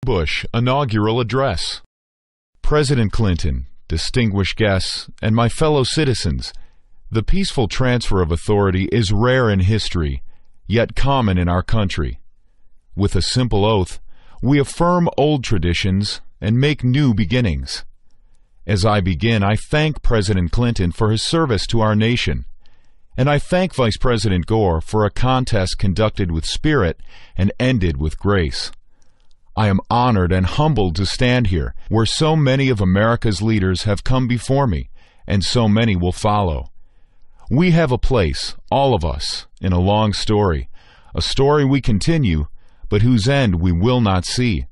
Bush inaugural address. President Clinton, distinguished guests, and my fellow citizens, the peaceful transfer of authority is rare in history, yet common in our country. With a simple oath, we affirm old traditions and make new beginnings. As I begin, I thank President Clinton for his service to our nation, and I thank Vice President Gore for a contest conducted with spirit and ended with grace. I am honored and humbled to stand here, where so many of America's leaders have come before me, and so many will follow. We have a place, all of us, in a long story, a story we continue, but whose end we will not see.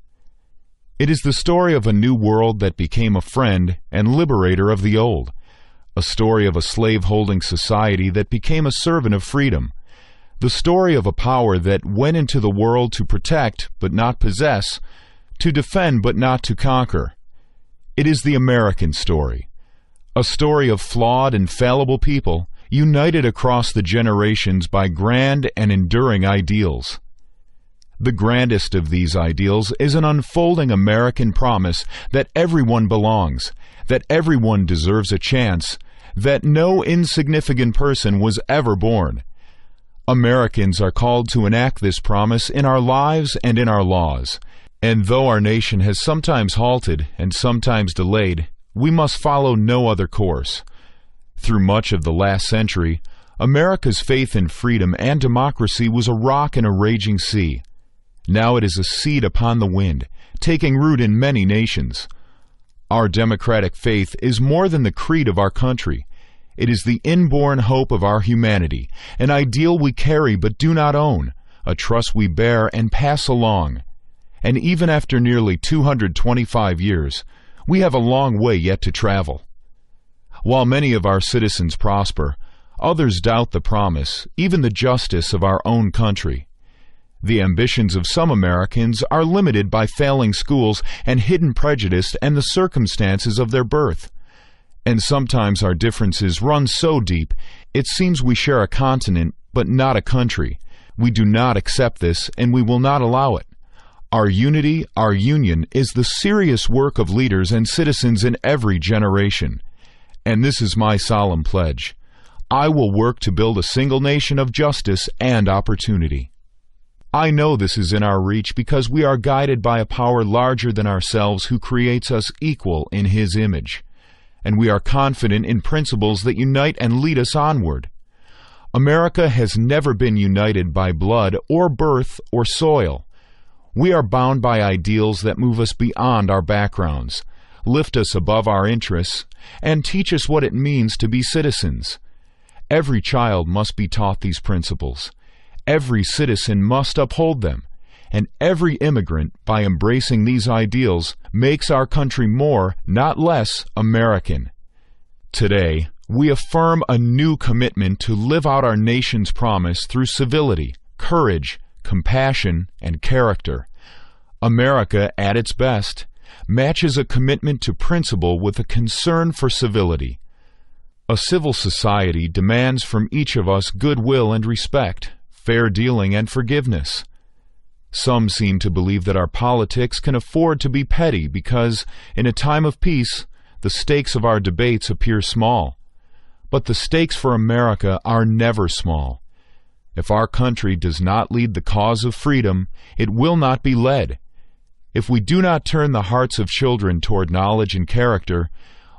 It is the story of a new world that became a friend and liberator of the old, a story of a slave-holding society that became a servant of freedom, the story of a power that went into the world to protect but not possess, to defend but not to conquer. It is the American story, a story of flawed and fallible people united across the generations by grand and enduring ideals. The grandest of these ideals is an unfolding American promise that everyone belongs, that everyone deserves a chance, that no insignificant person was ever born. Americans are called to enact this promise in our lives and in our laws, and though our nation has sometimes halted and sometimes delayed, we must follow no other course. Through much of the last century, America's faith in freedom and democracy was a rock in a raging sea. Now it is a seed upon the wind, taking root in many nations. Our democratic faith is more than the creed of our country. It is the inborn hope of our humanity, an ideal we carry but do not own, a trust we bear and pass along. And even after nearly 225 years, we have a long way yet to travel. While many of our citizens prosper, others doubt the promise, even the justice of our own country. The ambitions of some Americans are limited by failing schools and hidden prejudice and the circumstances of their birth. And sometimes our differences run so deep, it seems we share a continent, but not a country. We do not accept this, and we will not allow it. Our unity, our union, is the serious work of leaders and citizens in every generation. And this is my solemn pledge. I will work to build a single nation of justice and opportunity. I know this is in our reach because we are guided by a power larger than ourselves who creates us equal in His image. And we are confident in principles that unite and lead us onward. America has never been united by blood or birth or soil. We are bound by ideals that move us beyond our backgrounds, lift us above our interests, and teach us what it means to be citizens. Every child must be taught these principles. Every citizen must uphold them. And every immigrant, by embracing these ideals, makes our country more, not less, American. Today, we affirm a new commitment to live out our nation's promise through civility, courage, compassion, and character. America, at its best, matches a commitment to principle with a concern for civility. A civil society demands from each of us goodwill and respect, fair dealing and forgiveness. Some seem to believe that our politics can afford to be petty because, in a time of peace, the stakes of our debates appear small. But the stakes for America are never small. If our country does not lead the cause of freedom, it will not be led. If we do not turn the hearts of children toward knowledge and character,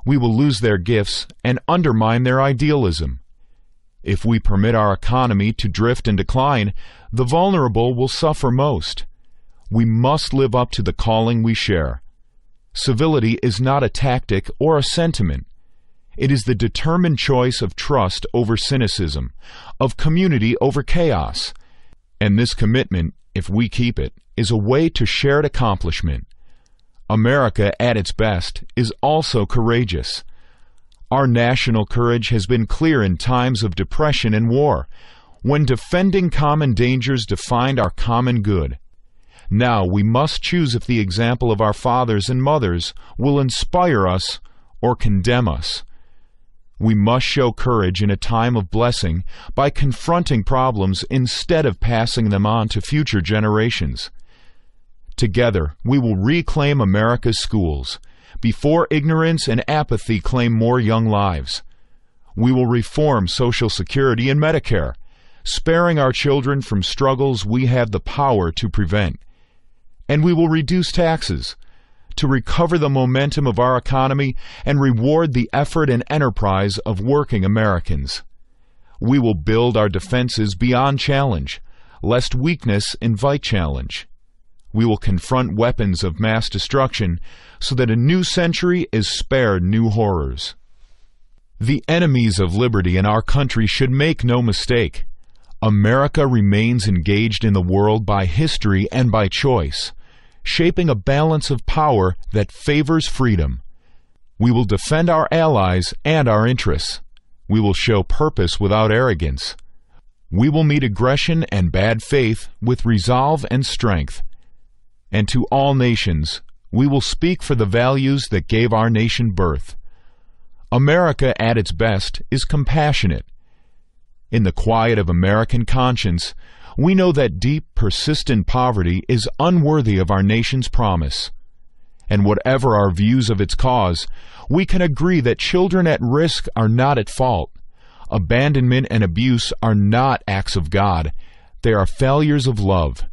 we will lose their gifts and undermine their idealism. If we permit our economy to drift and decline, the vulnerable will suffer most. We must live up to the calling we share. Civility is not a tactic or a sentiment. It is the determined choice of trust over cynicism, of community over chaos. And this commitment, if we keep it, is a way to shared accomplishment. America, at its best, is also courageous. Our national courage has been clear in times of depression and war, when defending common dangers defined our common good. Now we must choose if the example of our fathers and mothers will inspire us or condemn us. We must show courage in a time of blessing by confronting problems instead of passing them on to future generations. Together, we will reclaim America's schools before ignorance and apathy claim more young lives. We will reform Social Security and Medicare, sparing our children from struggles we have the power to prevent. And we will reduce taxes to recover the momentum of our economy and reward the effort and enterprise of working Americans. We will build our defenses beyond challenge, lest weakness invite challenge. We will confront weapons of mass destruction so that a new century is spared new horrors. The enemies of liberty in our country should make no mistake. America remains engaged in the world by history and by choice, shaping a balance of power that favors freedom. We will defend our allies and our interests. We will show purpose without arrogance. We will meet aggression and bad faith with resolve and strength. And to all nations, we will speak for the values that gave our nation birth. America at its best is compassionate. In the quiet of American conscience, we know that deep, persistent poverty is unworthy of our nation's promise. And whatever our views of its cause, we can agree that children at risk are not at fault. Abandonment and abuse are not acts of God. They are failures of love.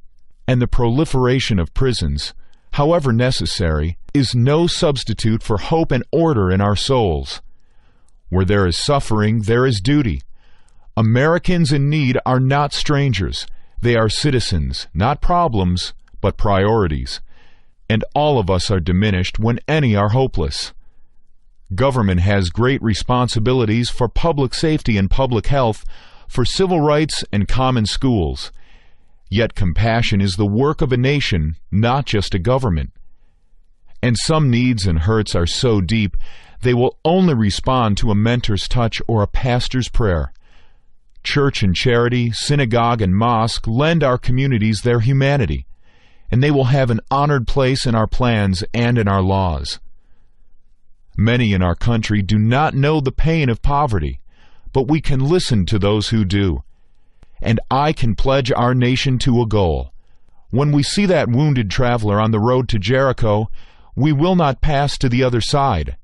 And the proliferation of prisons, however necessary, is no substitute for hope and order in our souls. Where there is suffering, there is duty. Americans in need are not strangers. They are citizens, not problems, but priorities. And all of us are diminished when any are hopeless. Government has great responsibilities for public safety and public health, for civil rights and common schools. Yet compassion is the work of a nation, not just a government. And some needs and hurts are so deep, they will only respond to a mentor's touch or a pastor's prayer. Church and charity, synagogue and mosque lend our communities their humanity, and they will have an honored place in our plans and in our laws. Many in our country do not know the pain of poverty, but we can listen to those who do. And I can pledge our nation to a goal. When we see that wounded traveler on the road to Jericho, we will not pass to the other side.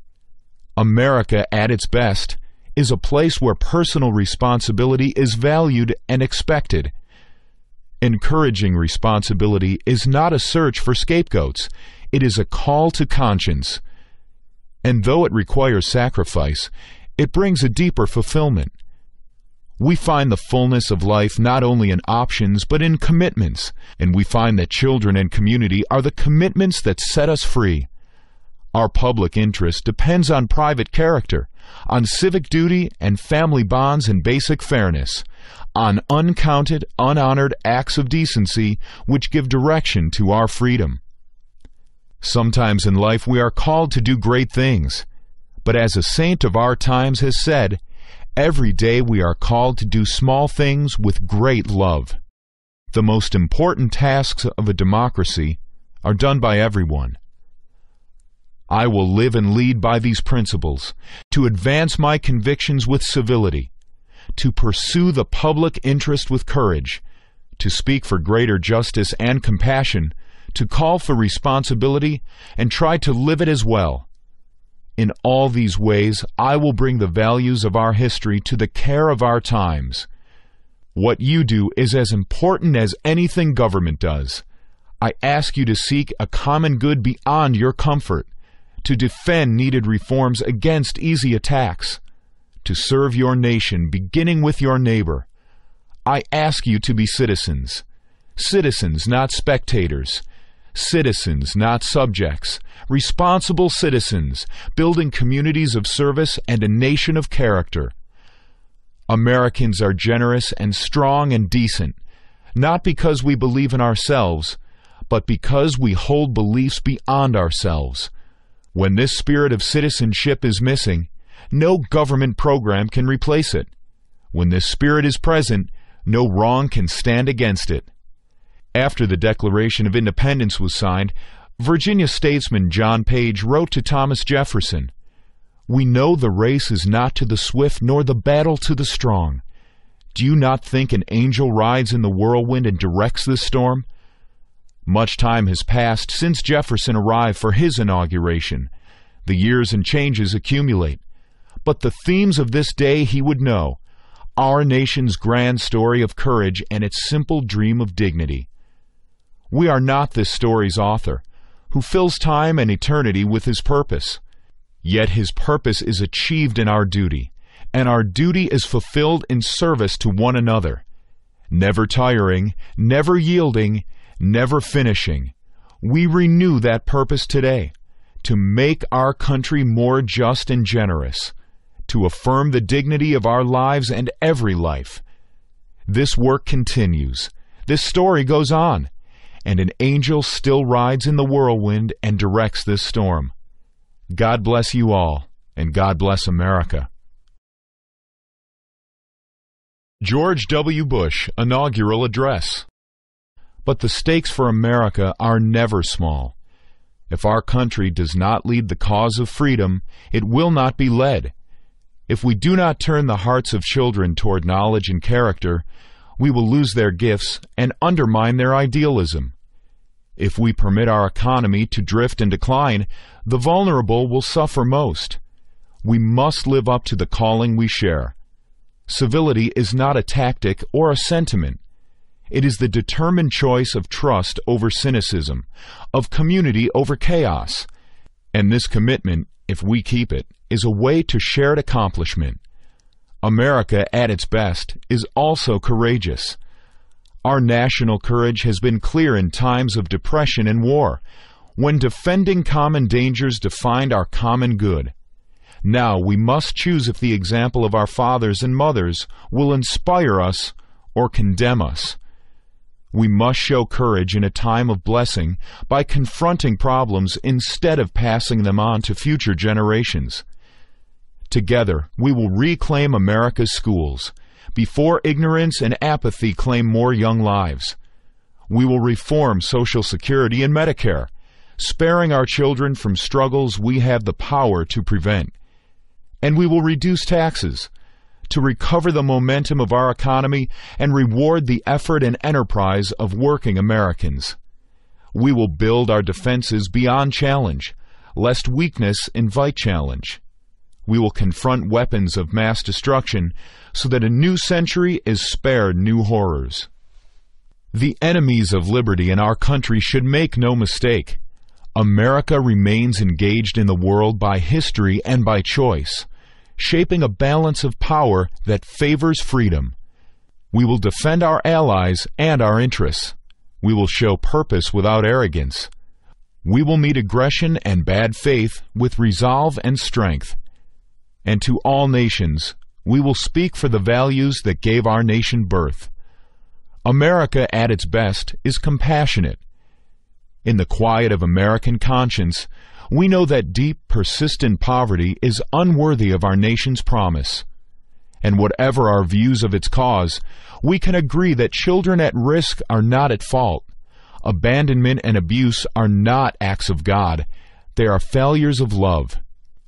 America, at its best, is a place where personal responsibility is valued and expected. Encouraging responsibility is not a search for scapegoats. It is a call to conscience. And though it requires sacrifice, it brings a deeper fulfillment. We find the fullness of life not only in options but in commitments, and we find that children and community are the commitments that set us free. Our public interest depends on private character, on civic duty and family bonds and basic fairness, on uncounted, unhonored acts of decency which give direction to our freedom. Sometimes in life we are called to do great things, but as a saint of our times has said, every day we are called to do small things with great love. The most important tasks of a democracy are done by everyone. I will live and lead by these principles, to advance my convictions with civility, to pursue the public interest with courage, to speak for greater justice and compassion, to call for responsibility, and try to live it as well. In all these ways, I will bring the values of our history to the care of our times. What you do is as important as anything government does. I ask you to seek a common good beyond your comfort, to defend needed reforms against easy attacks, to serve your nation beginning with your neighbor. I ask you to be citizens. Citizens, not spectators. Citizens, not subjects. Responsible citizens, building communities of service and a nation of character. Americans are generous and strong and decent, not because we believe in ourselves, but because we hold beliefs beyond ourselves. When this spirit of citizenship is missing, no government program can replace it. When this spirit is present, no wrong can stand against it. After the Declaration of Independence was signed, Virginia statesman John Page wrote to Thomas Jefferson, "We know the race is not to the swift nor the battle to the strong. Do you not think an angel rides in the whirlwind and directs this storm? Much time has passed since Jefferson arrived for his inauguration. The years and changes accumulate. But the themes of this day he would know: our nation's grand story of courage and its simple dream of dignity. We are not this story's author, who fills time and eternity with his purpose. Yet his purpose is achieved in our duty, and our duty is fulfilled in service to one another. Never tiring, never yielding, never finishing, we renew that purpose today, to make our country more just and generous, to affirm the dignity of our lives and every life. This work continues. This story goes on, and an angel still rides in the whirlwind and directs this storm. God bless you all, and God bless America. George W. Bush Inaugural Address. But the stakes for America are never small. If our country does not lead the cause of freedom, it will not be led. If we do not turn the hearts of children toward knowledge and character, we will lose their gifts and undermine their idealism. If we permit our economy to drift and decline, the vulnerable will suffer most. We must live up to the calling we share. Civility is not a tactic or a sentiment. It is the determined choice of trust over cynicism, of community over chaos. And this commitment, if we keep it, is a way to shared accomplishment. America, at its best, is also courageous. Our national courage has been clear in times of depression and war, when defending common dangers defined our common good. Now we must choose if the example of our fathers and mothers will inspire us or condemn us. We must show courage in a time of blessing by confronting problems instead of passing them on to future generations. Together, we will reclaim America's schools, before ignorance and apathy claim more young lives. We will reform Social Security and Medicare, sparing our children from struggles we have the power to prevent. And we will reduce taxes, to recover the momentum of our economy and reward the effort and enterprise of working Americans. We will build our defenses beyond challenge, lest weakness invite challenge. We will confront weapons of mass destruction so that a new century is spared new horrors. The enemies of liberty in our country should make no mistake. America remains engaged in the world by history and by choice, shaping a balance of power that favors freedom. We will defend our allies and our interests. We will show purpose without arrogance. We will meet aggression and bad faith with resolve and strength. And to all nations, we will speak for the values that gave our nation birth. America, at its best, is compassionate. In the quiet of American conscience, we know that deep, persistent poverty is unworthy of our nation's promise. And whatever our views of its cause, we can agree that children at risk are not at fault. Abandonment and abuse are not acts of God. They are failures of love.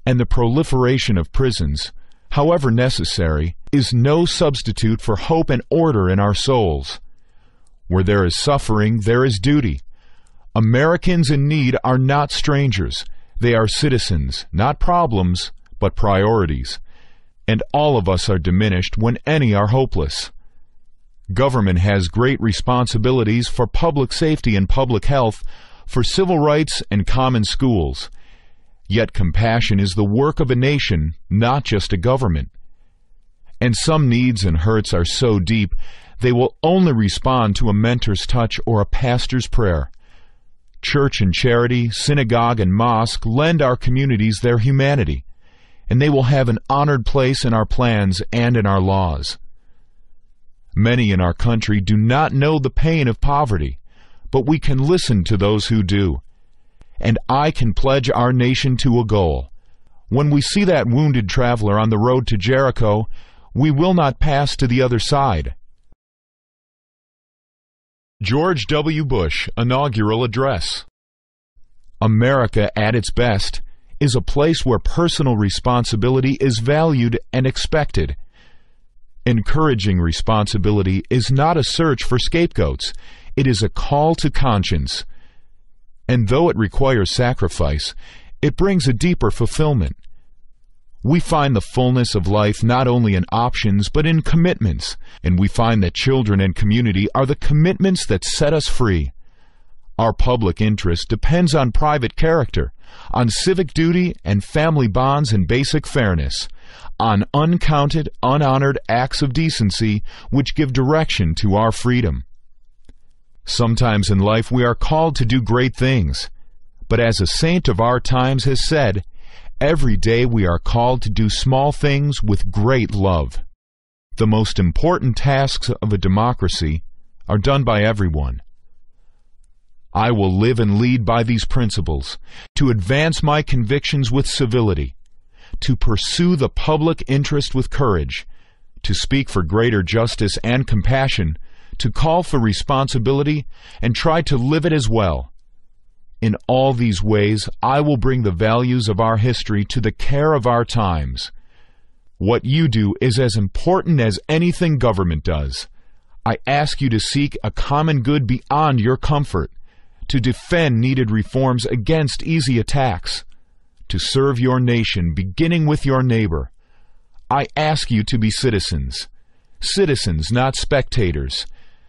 And the proliferation of prisons, however necessary, is no substitute for hope and order in our souls. Where there is suffering, there is duty. Americans in need are not strangers. They are citizens, not problems, but priorities. And all of us are diminished when any are hopeless. Government has great responsibilities for public safety and public health, for civil rights and common schools. Yet compassion is the work of a nation, not just a government. And some needs and hurts are so deep, they will only respond to a mentor's touch or a pastor's prayer. Church and charity, synagogue and mosque lend our communities their humanity, and they will have an honored place in our plans and in our laws. Many in our country do not know the pain of poverty, but we can listen to those who do. And I can pledge our nation to a goal. When we see that wounded traveler on the road to Jericho, we will not pass to the other side. George W. Bush Inaugural Address. America, at its best, is a place where personal responsibility is valued and expected. Encouraging responsibility is not a search for scapegoats. It is a call to conscience, And though it requires sacrifice, it brings a deeper fulfillment. We find the fullness of life not only in options but in commitments, and we find that children and community are the commitments that set us free. Our public interest depends on private character, on civic duty and family bonds and basic fairness, on uncounted, unhonored acts of decency which give direction to our freedom. Sometimes in life we are called to do great things, but as a saint of our times has said, every day we are called to do small things with great love. The most important tasks of a democracy are done by everyone. I will live and lead by these principles, to advance my convictions with civility, to pursue the public interest with courage, to speak for greater justice and compassion, to call for responsibility, and try to live it as well. In all these ways, I will bring the values of our history to the care of our times. What you do is as important as anything government does. I ask you to seek a common good beyond your comfort, to defend needed reforms against easy attacks, to serve your nation beginning with your neighbor. I ask you to be citizens. Citizens, not spectators.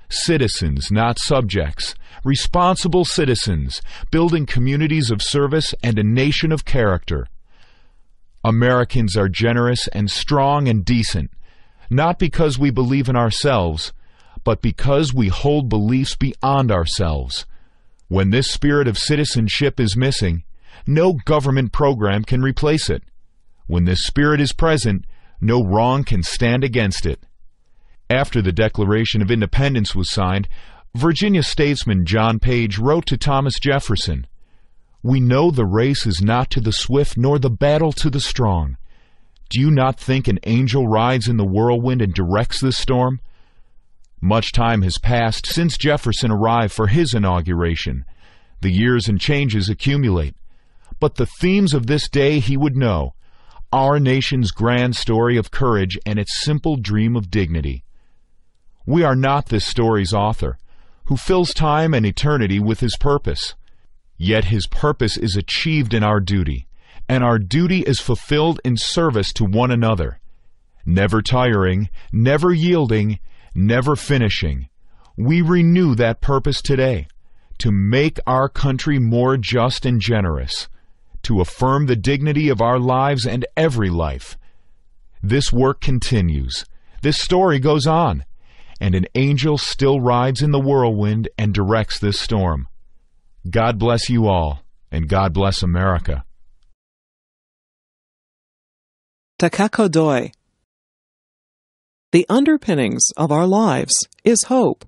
Citizens, not subjects. Responsible citizens, building communities of service and a nation of character. Americans are generous and strong and decent, not because we believe in ourselves, but because we hold beliefs beyond ourselves. When this spirit of citizenship is missing, no government program can replace it. When this spirit is present, no wrong can stand against it. After the Declaration of Independence was signed, Virginia statesman John Page wrote to Thomas Jefferson, "We know the race is not to the swift nor the battle to the strong. Do you not think an angel rides in the whirlwind and directs this storm?" Much time has passed since Jefferson arrived for his inauguration. The years and changes accumulate. But the themes of this day he would know: our nation's grand story of courage and its simple dream of dignity. We are not this story's author, who fills time and eternity with his purpose. Yet his purpose is achieved in our duty, and our duty is fulfilled in service to one another. Never tiring, never yielding, never finishing, we renew that purpose today, to make our country more just and generous, to affirm the dignity of our lives and every life. This work continues. This story goes on. And an angel still rides in the whirlwind and directs this storm. God bless you all, and God bless America. Takako Doi. The underpinnings of our lives is hope.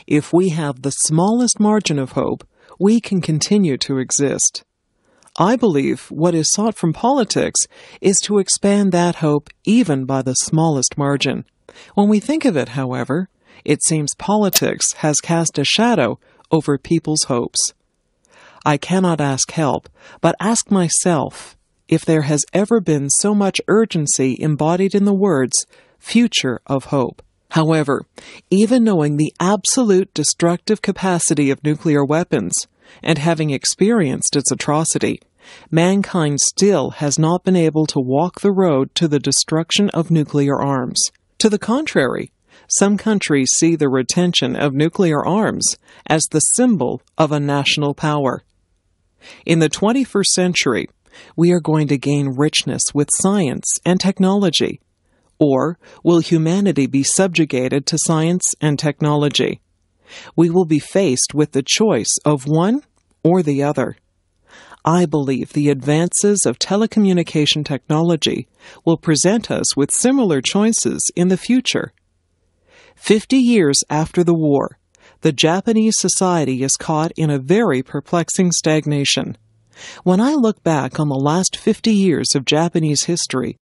If we have the smallest margin of hope, we can continue to exist. I believe what is sought from politics is to expand that hope even by the smallest margin. When we think of it, however, it seems politics has cast a shadow over people's hopes. I cannot ask help, but ask myself if there has ever been so much urgency embodied in the words, future of hope. However, even knowing the absolute destructive capacity of nuclear weapons, and having experienced its atrocity, mankind still has not been able to walk the road to the destruction of nuclear arms. To the contrary, some countries see the retention of nuclear arms as the symbol of a national power. In the 21st century, we are going to gain richness with science and technology. Or will humanity be subjugated to science and technology? We will be faced with the choice of one or the other. I believe the advances of telecommunication technology will present us with similar choices in the future. 50 years after the war, the Japanese society is caught in a very perplexing stagnation. When I look back on the last 50 years of Japanese history,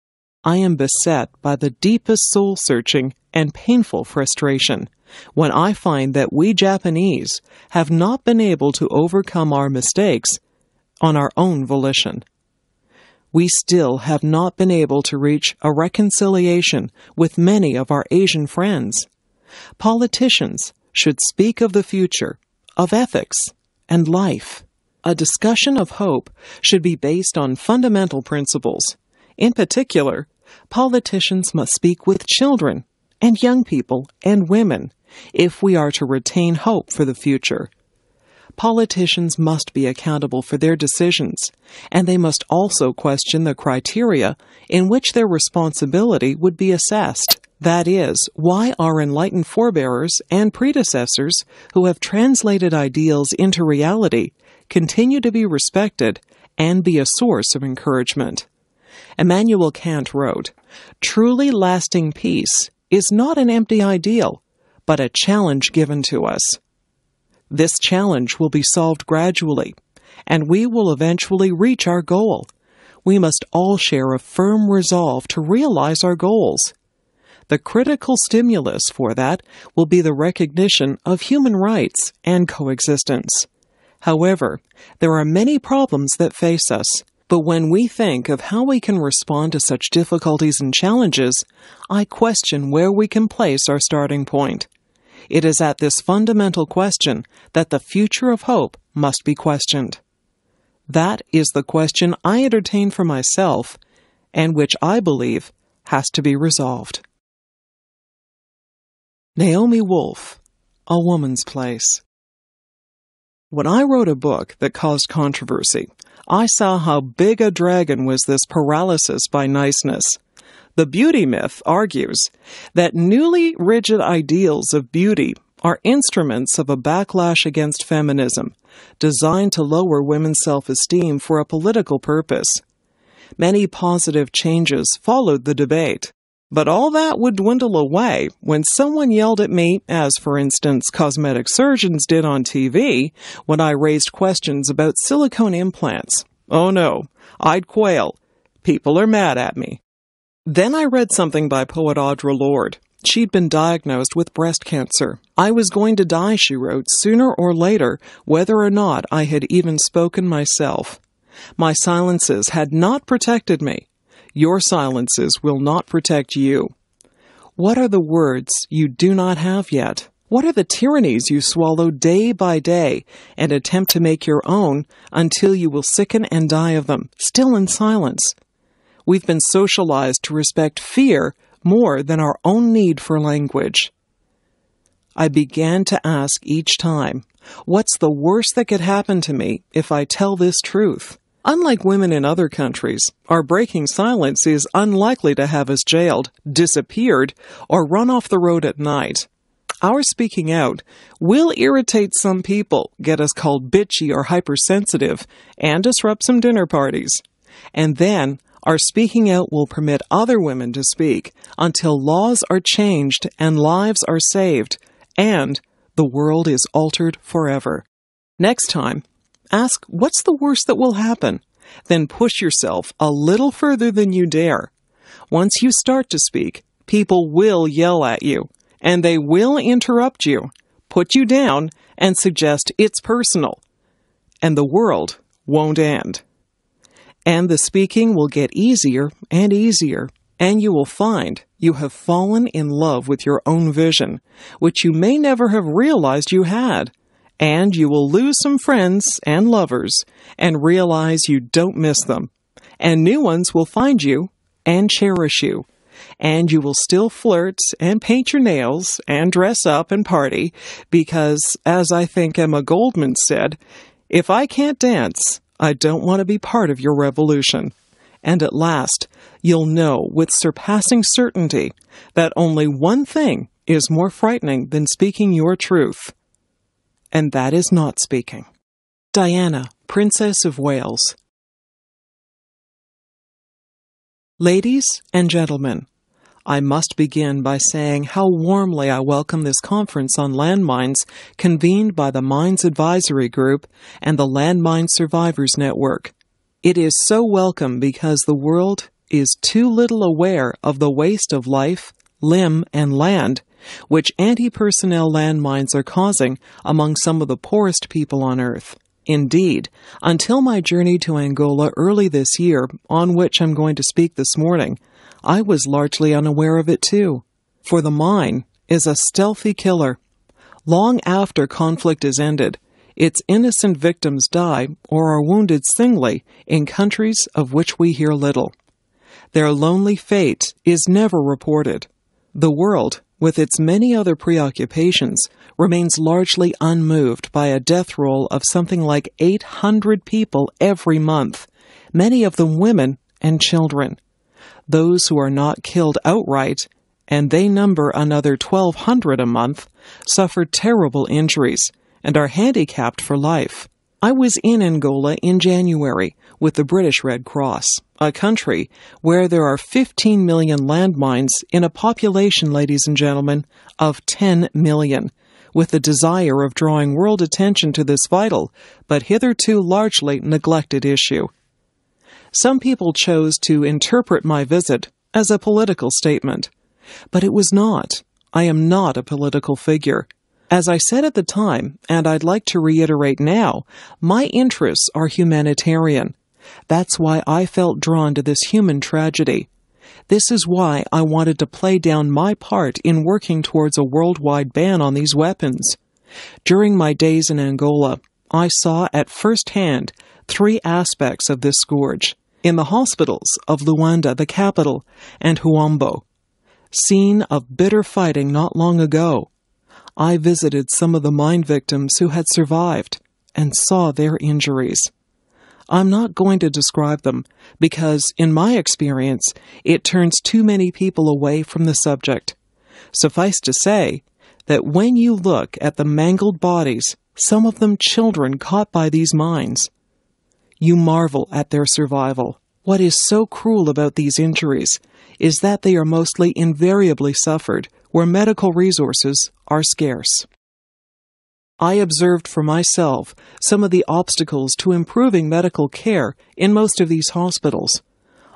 I am beset by the deepest soul-searching and painful frustration when I find that we Japanese have not been able to overcome our mistakes on our own volition. We still have not been able to reach a reconciliation with many of our Asian friends. Politicians should speak of the future, of ethics, and life. a discussion of hope should be based on fundamental principles. In particular, politicians must speak with children and young people and women if we are to retain hope for the future. Politicians must be accountable for their decisions, and they must also question the criteria in which their responsibility would be assessed. That is, why our enlightened forebears and predecessors who have translated ideals into reality continue to be respected and be a source of encouragement. Immanuel Kant wrote, "Truly lasting peace is not an empty ideal, but a challenge given to us. This challenge will be solved gradually, and we will eventually reach our goal. We must all share a firm resolve to realize our goals. The critical stimulus for that will be the recognition of human rights and coexistence. However, there are many problems that face us, but when we think of how we can respond to such difficulties and challenges, I question where we can place our starting point. It is at this fundamental question that the future of hope must be questioned. That is the question I entertain for myself, and which I believe has to be resolved." Naomi Wolf, A Woman's Place. When I wrote a book that caused controversy, I saw how big a dragon was this paralysis by niceness. The beauty myth argues that newly rigid ideals of beauty are instruments of a backlash against feminism, designed to lower women's self-esteem for a political purpose. Many positive changes followed the debate, but all that would dwindle away when someone yelled at me, as for instance cosmetic surgeons did on TV, when I raised questions about silicone implants. Oh no, I'd quail. People are mad at me. Then I read something by poet Audre Lorde. She'd been diagnosed with breast cancer. I was going to die, she wrote, sooner or later, whether or not I had even spoken myself. My silences had not protected me. Your silences will not protect you. What are the words you do not have yet? What are the tyrannies you swallow day by day and attempt to make your own until you will sicken and die of them, still in silence? We've been socialized to respect fear more than our own need for language. I began to ask each time, what's the worst that could happen to me if I tell this truth? Unlike women in other countries, our breaking silence is unlikely to have us jailed, disappeared, or run off the road at night. Our speaking out will irritate some people, get us called bitchy or hypersensitive, and disrupt some dinner parties. And then, our speaking out will permit other women to speak until laws are changed and lives are saved, and the world is altered forever. Next time, ask what's the worst that will happen, then push yourself a little further than you dare. Once you start to speak, people will yell at you, and they will interrupt you, put you down, and suggest it's personal, and the world won't end. And the speaking will get easier and easier, and you will find you have fallen in love with your own vision, which you may never have realized you had. And you will lose some friends and lovers and realize you don't miss them. And new ones will find you and cherish you. And you will still flirt and paint your nails and dress up and party because, as I think Emma Goldman said, if I can't dance, I don't want to be part of your revolution. And at last, you'll know with surpassing certainty that only one thing is more frightening than speaking your truth. And that is not speaking. Diana, Princess of Wales. Ladies and gentlemen, I must begin by saying how warmly I welcome this conference on landmines convened by the Mines Advisory Group and the Landmine Survivors Network. It is so welcome because the world is too little aware of the waste of life, limb, and land which anti-personnel landmines are causing among some of the poorest people on Earth. Indeed, until my journey to Angola early this year, on which I'm going to speak this morning, I was largely unaware of it too. For the mine is a stealthy killer. Long after conflict is ended, Its innocent victims die or are wounded singly in countries of which we hear little. Their lonely fate is never reported. The world, with its many other preoccupations, remains largely unmoved by a death roll of something like 800 people every month, many of them women and children. Those who are not killed outright, and they number another 1,200 a month, suffer terrible injuries and are handicapped for life. I was in Angola in January with the British Red Cross, a country where there are 15 million landmines in a population, ladies and gentlemen, of 10 million, with the desire of drawing world attention to this vital, but hitherto largely neglected issue. Some people chose to interpret my visit as a political statement, but it was not. I am not a political figure. As I said at the time, and I'd like to reiterate now, my interests are humanitarian. That's why I felt drawn to this human tragedy. This is why I wanted to play down my part in working towards a worldwide ban on these weapons. During my days in Angola, I saw at first hand 3 aspects of this scourge in the hospitals of Luanda, the capital, and Huambo. Scene of bitter fighting not long ago. I visited some of the mine victims who had survived and saw their injuries. I'm not going to describe them because, in my experience, it turns too many people away from the subject. Suffice to say that when you look at the mangled bodies, some of them children caught by these mines, you marvel at their survival. What is so cruel about these injuries is that they are mostly invariably suffered where medical resources are scarce. I observed for myself some of the obstacles to improving medical care in most of these hospitals.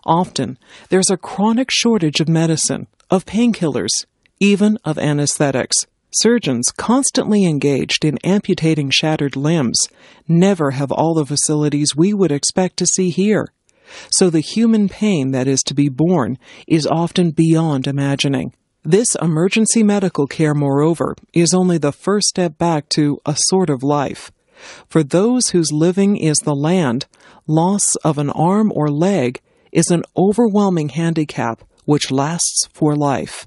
Often, there's a chronic shortage of medicine, of painkillers, even of anesthetics. Surgeons constantly engaged in amputating shattered limbs never have all the facilities we would expect to see here. So the human pain that is to be borne is often beyond imagining. This emergency medical care, moreover, is only the first step back to a sort of life. For those whose living is the land, loss of an arm or leg is an overwhelming handicap which lasts for life.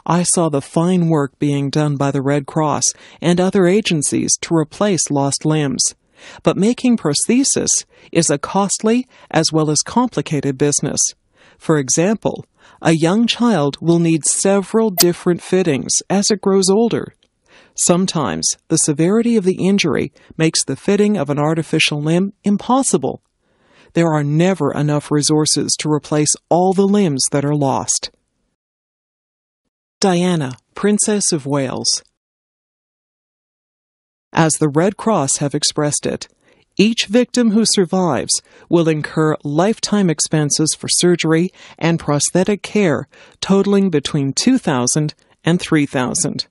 I saw the fine work being done by the Red Cross and other agencies to replace lost limbs. But making prosthesis is a costly as well as complicated business. For example, a young child will need several different fittings as it grows older. Sometimes the severity of the injury makes the fitting of an artificial limb impossible. There are never enough resources to replace all the limbs that are lost. Diana, Princess of Wales. As the Red Cross have expressed it, each victim who survives will incur lifetime expenses for surgery and prosthetic care totaling between $2,000 and $3,000.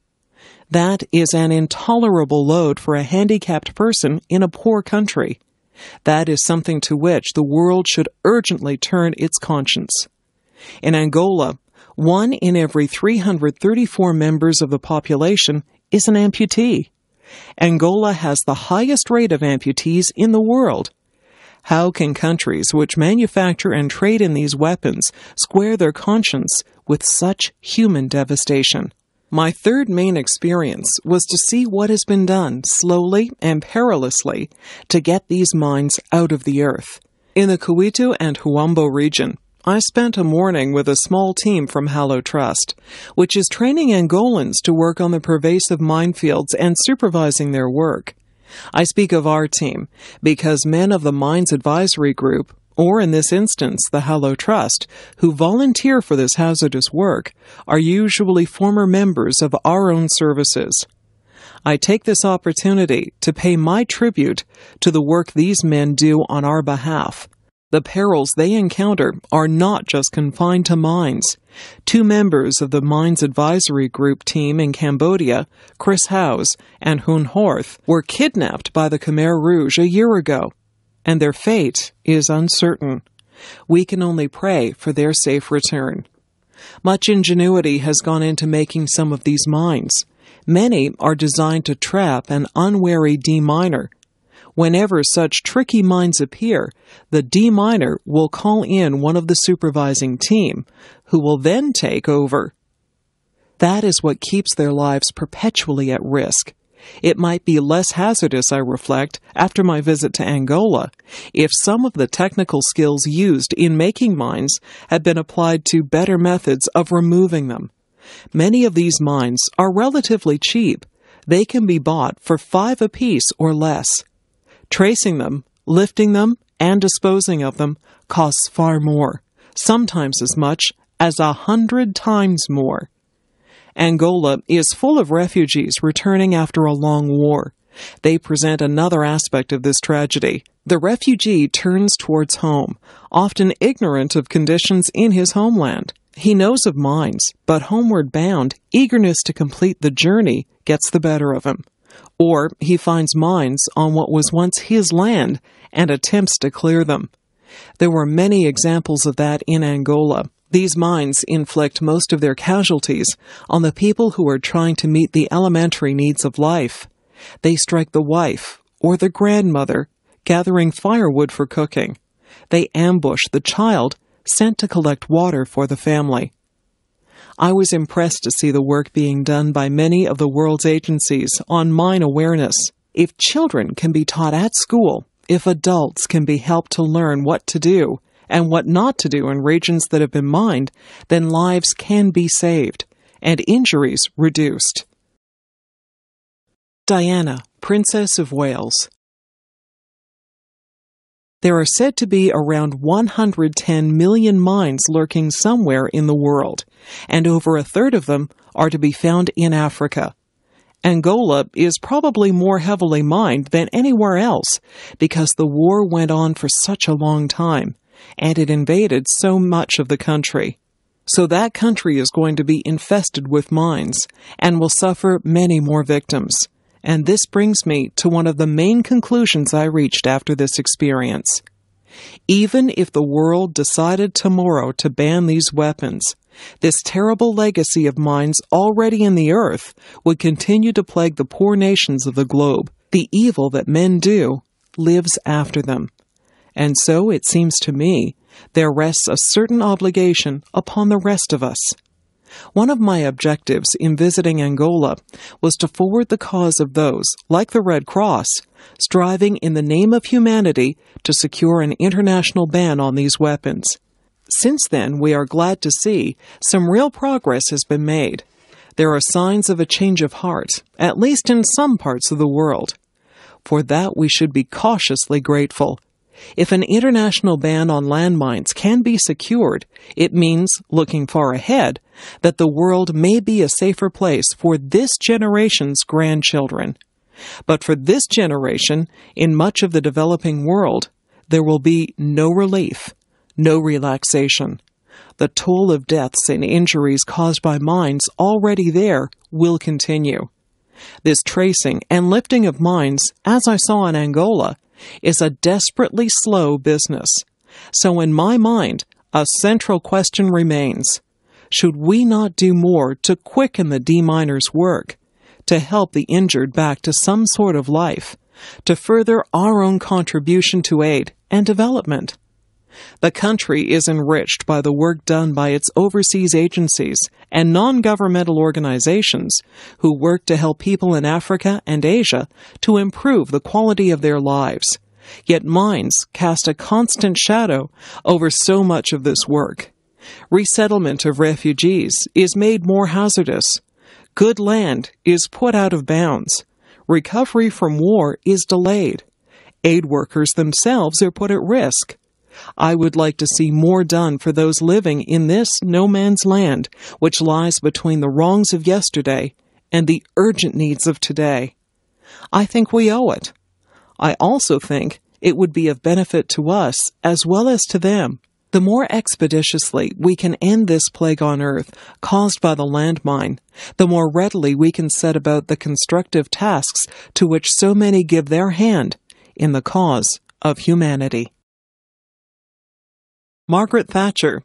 That is an intolerable load for a handicapped person in a poor country. That is something to which the world should urgently turn its conscience. In Angola, 1 in every 334 members of the population is an amputee. Angola has the highest rate of amputees in the world. How can countries which manufacture and trade in these weapons square their conscience with such human devastation? My third main experience was to see what has been done slowly and perilously to get these mines out of the earth. In the Kuito and Huambo region, I spent a morning with a small team from Hallow Trust, which is training Angolans to work on the pervasive minefields and supervising their work. I speak of our team because men of the Mines Advisory Group, or in this instance the Hallow Trust, who volunteer for this hazardous work, are usually former members of our own services. I take this opportunity to pay my tribute to the work these men do on our behalf. The perils they encounter are not just confined to mines. 2 members of the Mines Advisory Group team in Cambodia, Chris Howes and Hun Horth, were kidnapped by the Khmer Rouge a year ago, and their fate is uncertain. We can only pray for their safe return. Much ingenuity has gone into making some of these mines. Many are designed to trap an unwary deminer. Whenever such tricky mines appear, the deminer will call in one of the supervising team, who will then take over. That is what keeps their lives perpetually at risk. It might be less hazardous, I reflect, after my visit to Angola, if some of the technical skills used in making mines had been applied to better methods of removing them. Many of these mines are relatively cheap. They can be bought for $5 apiece or less. Tracing them, lifting them, and disposing of them costs far more, sometimes as much as 100 times more. Angola is full of refugees returning after a long war. They present another aspect of this tragedy. The refugee turns towards home, often ignorant of conditions in his homeland. He knows of mines, but homeward bound, eagerness to complete the journey gets the better of him. Or he finds mines on what was once his land and attempts to clear them. There were many examples of that in Angola. These mines inflict most of their casualties on the people who are trying to meet the elementary needs of life. They strike the wife or the grandmother gathering firewood for cooking. They ambush the child sent to collect water for the family. I was impressed to see the work being done by many of the world's agencies on mine awareness. If children can be taught at school, if adults can be helped to learn what to do and what not to do in regions that have been mined, then lives can be saved and injuries reduced. Diana, Princess of Wales. There are said to be around 110 million mines lurking somewhere in the world, and over a third of them are to be found in Africa. Angola is probably more heavily mined than anywhere else because the war went on for such a long time, and it invaded so much of the country. So that country is going to be infested with mines and will suffer many more victims. And this brings me to one of the main conclusions I reached after this experience. Even if the world decided tomorrow to ban these weapons, this terrible legacy of mines already in the earth would continue to plague the poor nations of the globe. The evil that men do lives after them. And so, it seems to me, there rests a certain obligation upon the rest of us. One of my objectives in visiting Angola was to forward the cause of those, like the Red Cross, striving in the name of humanity to secure an international ban on these weapons. Since then, we are glad to see some real progress has been made. There are signs of a change of heart, at least in some parts of the world. For that we should be cautiously grateful. If an international ban on landmines can be secured, it means, looking far ahead, that the world may be a safer place for this generation's grandchildren. But for this generation, in much of the developing world, there will be no relief, no relaxation. The toll of deaths and injuries caused by mines already there will continue. This tracing and lifting of mines, as I saw in Angola, is a desperately slow business. So in my mind, a central question remains. Should we not do more to quicken the deminers' work, to help the injured back to some sort of life, to further our own contribution to aid and development? The country is enriched by the work done by its overseas agencies and non-governmental organizations who work to help people in Africa and Asia to improve the quality of their lives. Yet mines cast a constant shadow over so much of this work. Resettlement of refugees is made more hazardous. Good land is put out of bounds. Recovery from war is delayed. Aid workers themselves are put at risk. I would like to see more done for those living in this no man's land, which lies between the wrongs of yesterday and the urgent needs of today. I think we owe it. I also think it would be of benefit to us as well as to them. The more expeditiously we can end this plague on earth caused by the landmine, the more readily we can set about the constructive tasks to which so many give their hand in the cause of humanity. Margaret Thatcher.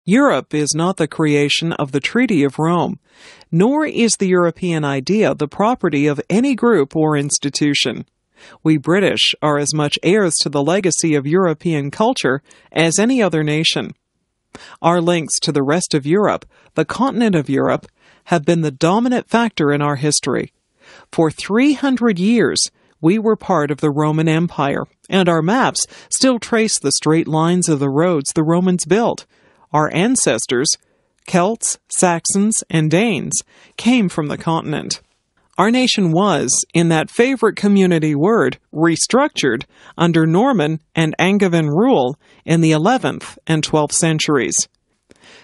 Europe is not the creation of the Treaty of Rome, nor is the European idea the property of any group or institution. We British are as much heirs to the legacy of European culture as any other nation. Our links to the rest of Europe, the continent of Europe, have been the dominant factor in our history. For 300 years, we were part of the Roman Empire, and our maps still trace the straight lines of the roads the Romans built. Our ancestors, Celts, Saxons, and Danes, came from the continent. Our nation was, in that favorite community word, restructured under Norman and Angevin rule in the 11th and 12th centuries.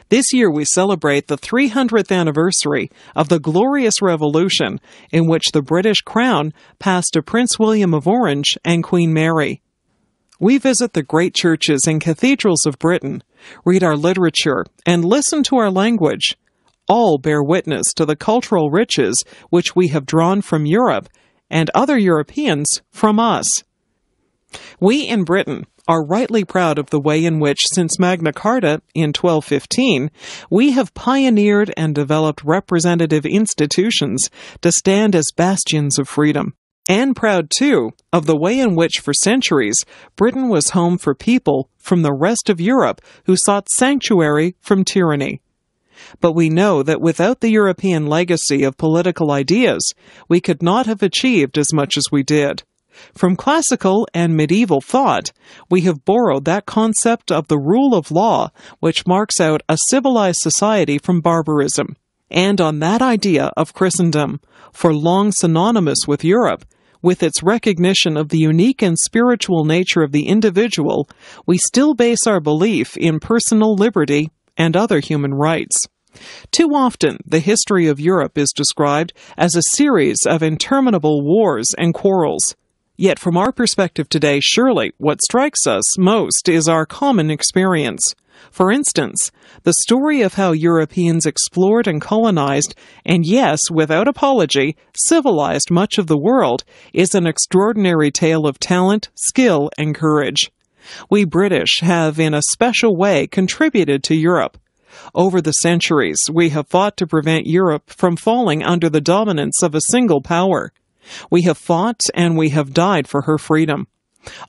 This year we celebrate the 300th anniversary of the Glorious Revolution in which the British crown passed to Prince William of Orange and Queen Mary. We visit the great churches and cathedrals of Britain, read our literature, and listen to our language. All bear witness to the cultural riches which we have drawn from Europe and other Europeans from us. We in Britain are rightly proud of the way in which, since Magna Carta in 1215, we have pioneered and developed representative institutions to stand as bastions of freedom. And proud, too, of the way in which, for centuries, Britain was home for people from the rest of Europe who sought sanctuary from tyranny. But we know that without the European legacy of political ideas, we could not have achieved as much as we did. From classical and medieval thought, we have borrowed that concept of the rule of law which marks out a civilized society from barbarism. And on that idea of Christendom, for long synonymous with Europe, with its recognition of the unique and spiritual nature of the individual, we still base our belief in personal liberty and other human rights. Too often, the history of Europe is described as a series of interminable wars and quarrels. Yet from our perspective today, surely what strikes us most is our common experience. For instance, the story of how Europeans explored and colonized, and yes, without apology, civilized much of the world, is an extraordinary tale of talent, skill, and courage. We British have in a special way contributed to Europe. Over the centuries, we have fought to prevent Europe from falling under the dominance of a single power. We have fought and we have died for her freedom.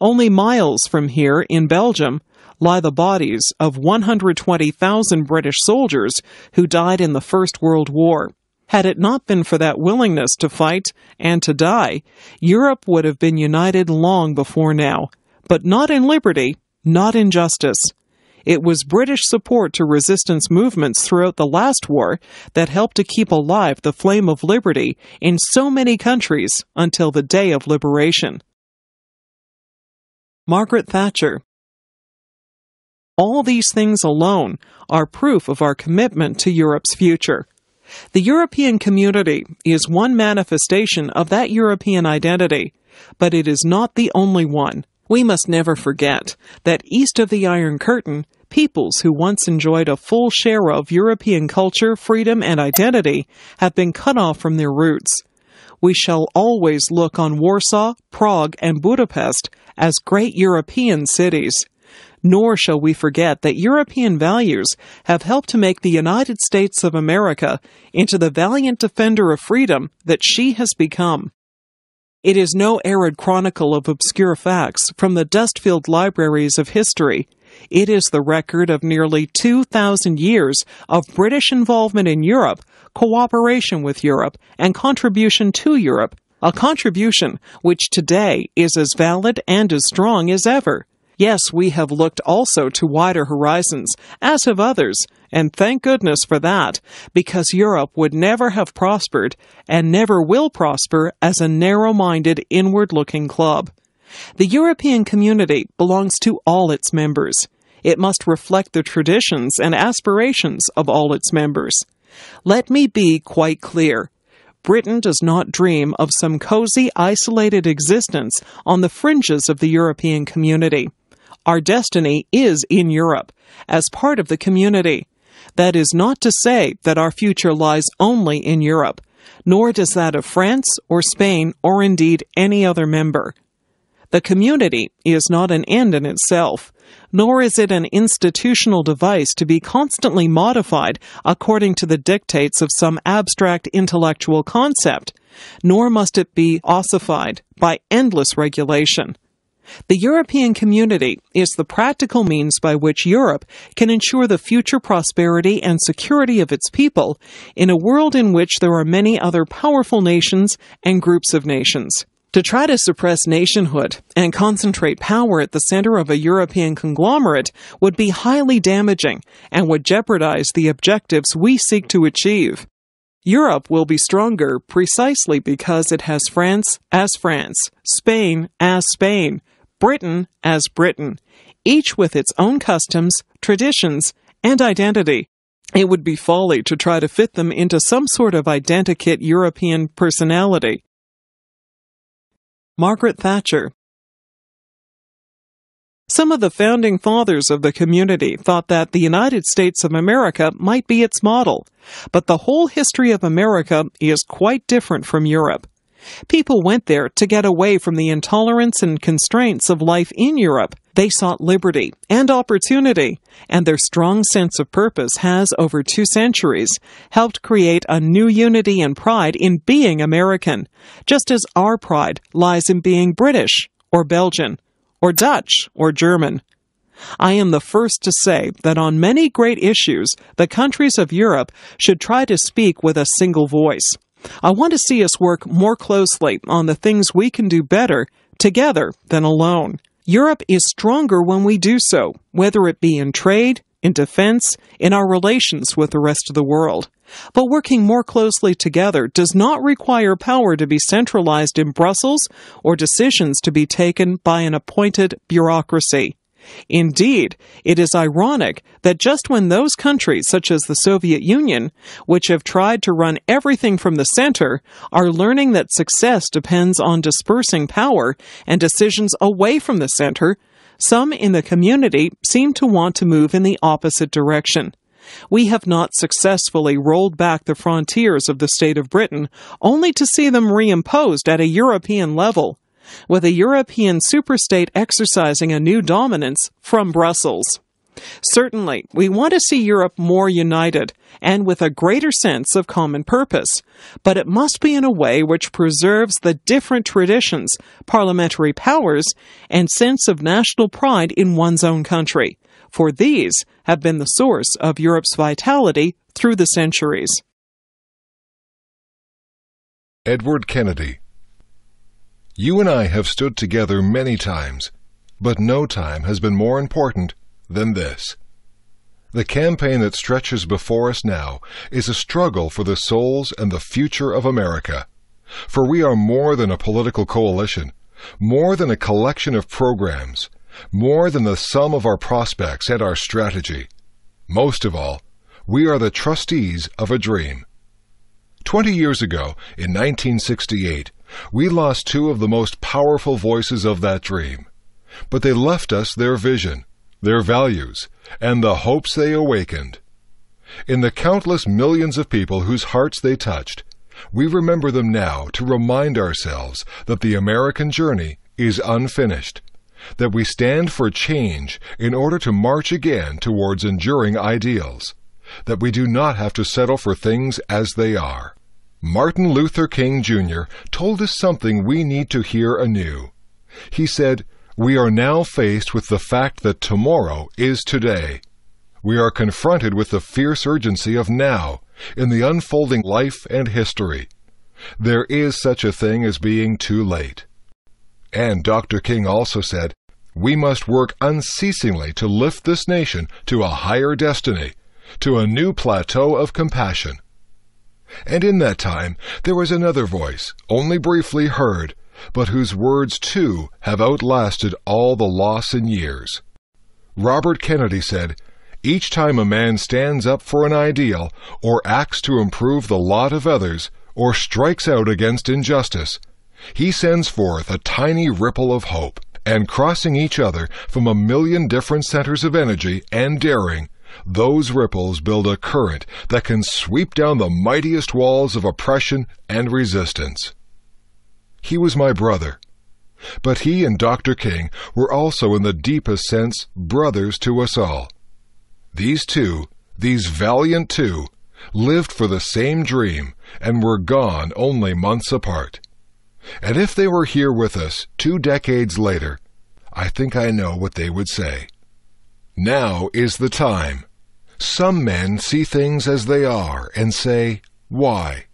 Only miles from here, in Belgium, lie the bodies of 120,000 British soldiers who died in the First World War. Had it not been for that willingness to fight and to die, Europe would have been united long before now. But not in liberty, not in justice. It was British support to resistance movements throughout the last war that helped to keep alive the flame of liberty in so many countries until the day of liberation. Margaret Thatcher. All these things alone are proof of our commitment to Europe's future. The European community is one manifestation of that European identity, but it is not the only one. We must never forget that east of the Iron Curtain, peoples who once enjoyed a full share of European culture, freedom, and identity have been cut off from their roots. We shall always look on Warsaw, Prague, and Budapest as great European cities. Nor shall we forget that European values have helped to make the United States of America into the valiant defender of freedom that she has become. It is no arid chronicle of obscure facts from the dust-filled libraries of history. It is the record of nearly 2,000 years of British involvement in Europe, cooperation with Europe, and contribution to Europe, a contribution which today is as valid and as strong as ever. Yes, we have looked also to wider horizons, as have others, and thank goodness for that, because Europe would never have prospered, and never will prosper, as a narrow-minded, inward-looking club. The European community belongs to all its members. It must reflect the traditions and aspirations of all its members. Let me be quite clear. Britain does not dream of some cozy, isolated existence on the fringes of the European community. Our destiny is in Europe, as part of the community. That is not to say that our future lies only in Europe, nor does that of France or Spain or indeed any other member. The community is not an end in itself, nor is it an institutional device to be constantly modified according to the dictates of some abstract intellectual concept, nor must it be ossified by endless regulation. The European community is the practical means by which Europe can ensure the future prosperity and security of its people in a world in which there are many other powerful nations and groups of nations. To try to suppress nationhood and concentrate power at the center of a European conglomerate would be highly damaging and would jeopardize the objectives we seek to achieve. Europe will be stronger precisely because it has France as France, Spain as Spain, Britain as Britain, each with its own customs, traditions, and identity. It would be folly to try to fit them into some sort of identikit European personality. Margaret Thatcher. Some of the founding fathers of the community thought that the United States of America might be its model, but the whole history of America is quite different from Europe. People went there to get away from the intolerance and constraints of life in Europe. They sought liberty and opportunity, and their strong sense of purpose has, over 2 centuries, helped create a new unity and pride in being American, just as our pride lies in being British, or Belgian, or Dutch, or German. I am the first to say that on many great issues, the countries of Europe should try to speak with a single voice. I want to see us work more closely on the things we can do better together than alone. Europe is stronger when we do so, whether it be in trade, in defense, in our relations with the rest of the world. But working more closely together does not require power to be centralized in Brussels or decisions to be taken by an appointed bureaucracy. Indeed, it is ironic that just when those countries, such as the Soviet Union, which have tried to run everything from the center, are learning that success depends on dispersing power and decisions away from the center, some in the community seem to want to move in the opposite direction. We have not successfully rolled back the frontiers of the state of Britain, only to see them reimposed at a European level, with a European superstate exercising a new dominance from Brussels. Certainly, we want to see Europe more united and with a greater sense of common purpose, but it must be in a way which preserves the different traditions, parliamentary powers, and sense of national pride in one's own country, for these have been the source of Europe's vitality through the centuries. Edward Kennedy. You and I have stood together many times, but no time has been more important than this. The campaign that stretches before us now is a struggle for the souls and the future of America. For we are more than a political coalition, more than a collection of programs, more than the sum of our prospects and our strategy. Most of all, we are the trustees of a dream. 20 years ago, in 1968, we lost 2 of the most powerful voices of that dream. But they left us their vision, their values, and the hopes they awakened. In the countless millions of people whose hearts they touched, we remember them now to remind ourselves that the American journey is unfinished, that we stand for change in order to march again towards enduring ideals, that we do not have to settle for things as they are. Martin Luther King Jr. told us something we need to hear anew. He said, "We are now faced with the fact that tomorrow is today. We are confronted with the fierce urgency of now in the unfolding life and history. There is such a thing as being too late." And Dr. King also said, "We must work unceasingly to lift this nation to a higher destiny, to a new plateau of compassion." And in that time, there was another voice, only briefly heard, but whose words, too, have outlasted all the loss in years. Robert Kennedy said, "Each time a man stands up for an ideal, or acts to improve the lot of others, or strikes out against injustice, he sends forth a tiny ripple of hope, and crossing each other from a million different centers of energy and daring, those ripples build a current that can sweep down the mightiest walls of oppression and resistance." He was my brother. But he and Dr. King were also in the deepest sense brothers to us all. These two, these valiant two, lived for the same dream and were gone only months apart. And if they were here with us 2 decades later, I think I know what they would say. Now is the time. Some men see things as they are and say, why?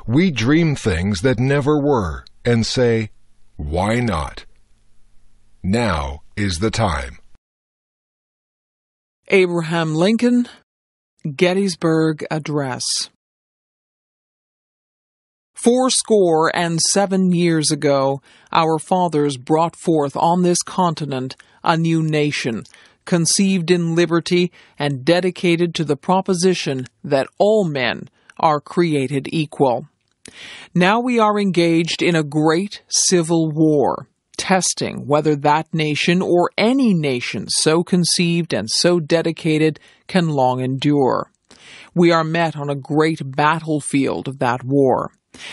We dream things that never were and say, why not? Now is the time. Abraham Lincoln, Gettysburg Address. 77 years ago, our fathers brought forth on this continent a new nation, conceived in liberty and dedicated to the proposition that all men are created equal. Now we are engaged in a great civil war, testing whether that nation or any nation so conceived and so dedicated can long endure. We are met on a great battlefield of that war.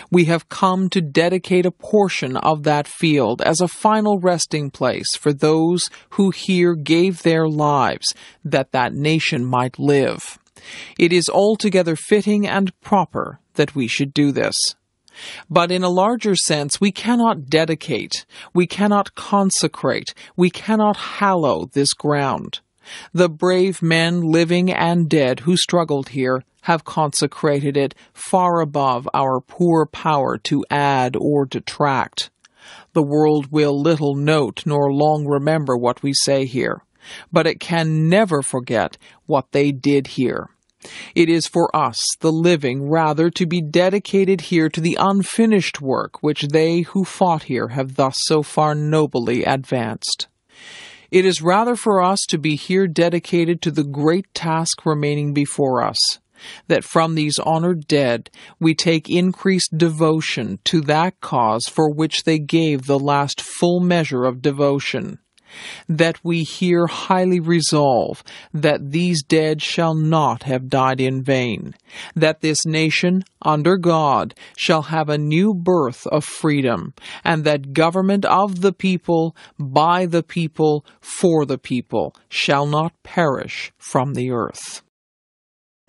We have come to dedicate a portion of that field as a final resting place for those who here gave their lives that that nation might live. It is altogether fitting and proper that we should do this. But in a larger sense, we cannot dedicate, we cannot consecrate, we cannot hallow this ground. The brave men, living and dead, who struggled here have consecrated it far above our poor power to add or detract. The world will little note nor long remember what we say here, but it can never forget what they did here. It is for us, the living, rather to be dedicated here to the unfinished work which they who fought here have thus so far nobly advanced. It is rather for us to be here dedicated to the great task remaining before us, that from these honored dead we take increased devotion to that cause for which they gave the last full measure of devotion, that we here highly resolve that these dead shall not have died in vain, that this nation, under God, shall have a new birth of freedom, and that government of the people, by the people, for the people, shall not perish from the earth.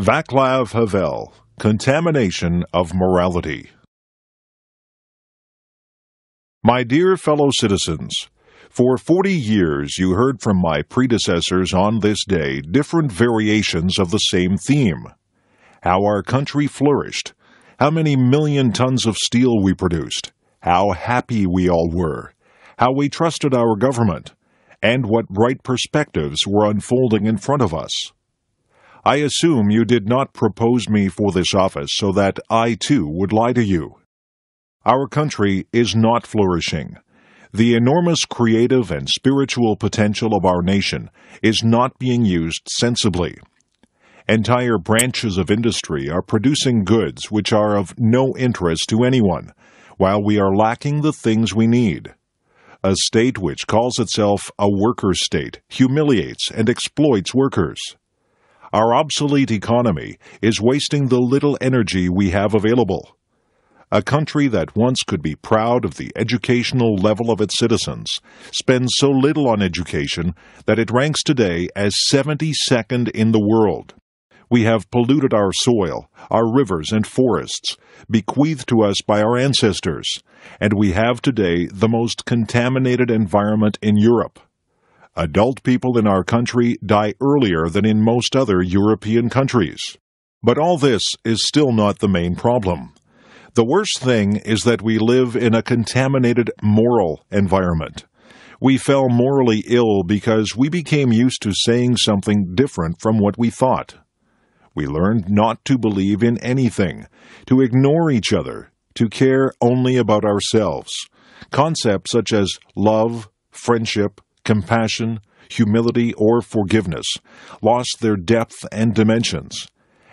Václav Havel, Contamination of Morality. My dear fellow citizens, for 40 years you heard from my predecessors on this day different variations of the same theme. How our country flourished, how many million tons of steel we produced, how happy we all were, how we trusted our government, and what bright perspectives were unfolding in front of us. I assume you did not propose me for this office so that I too would lie to you. Our country is not flourishing. The enormous creative and spiritual potential of our nation is not being used sensibly. Entire branches of industry are producing goods which are of no interest to anyone, while we are lacking the things we need. A state which calls itself a workers' state humiliates and exploits workers. Our obsolete economy is wasting the little energy we have available. A country that once could be proud of the educational level of its citizens spends so little on education that it ranks today as 72nd in the world. We have polluted our soil, our rivers and forests, bequeathed to us by our ancestors, and we have today the most contaminated environment in Europe. Adult people in our country die earlier than in most other European countries. But all this is still not the main problem. The worst thing is that we live in a contaminated moral environment. We fell morally ill because we became used to saying something different from what we thought. We learned not to believe in anything, to ignore each other, to care only about ourselves. Concepts such as love, friendship, compassion, humility, or forgiveness lost their depth and dimensions.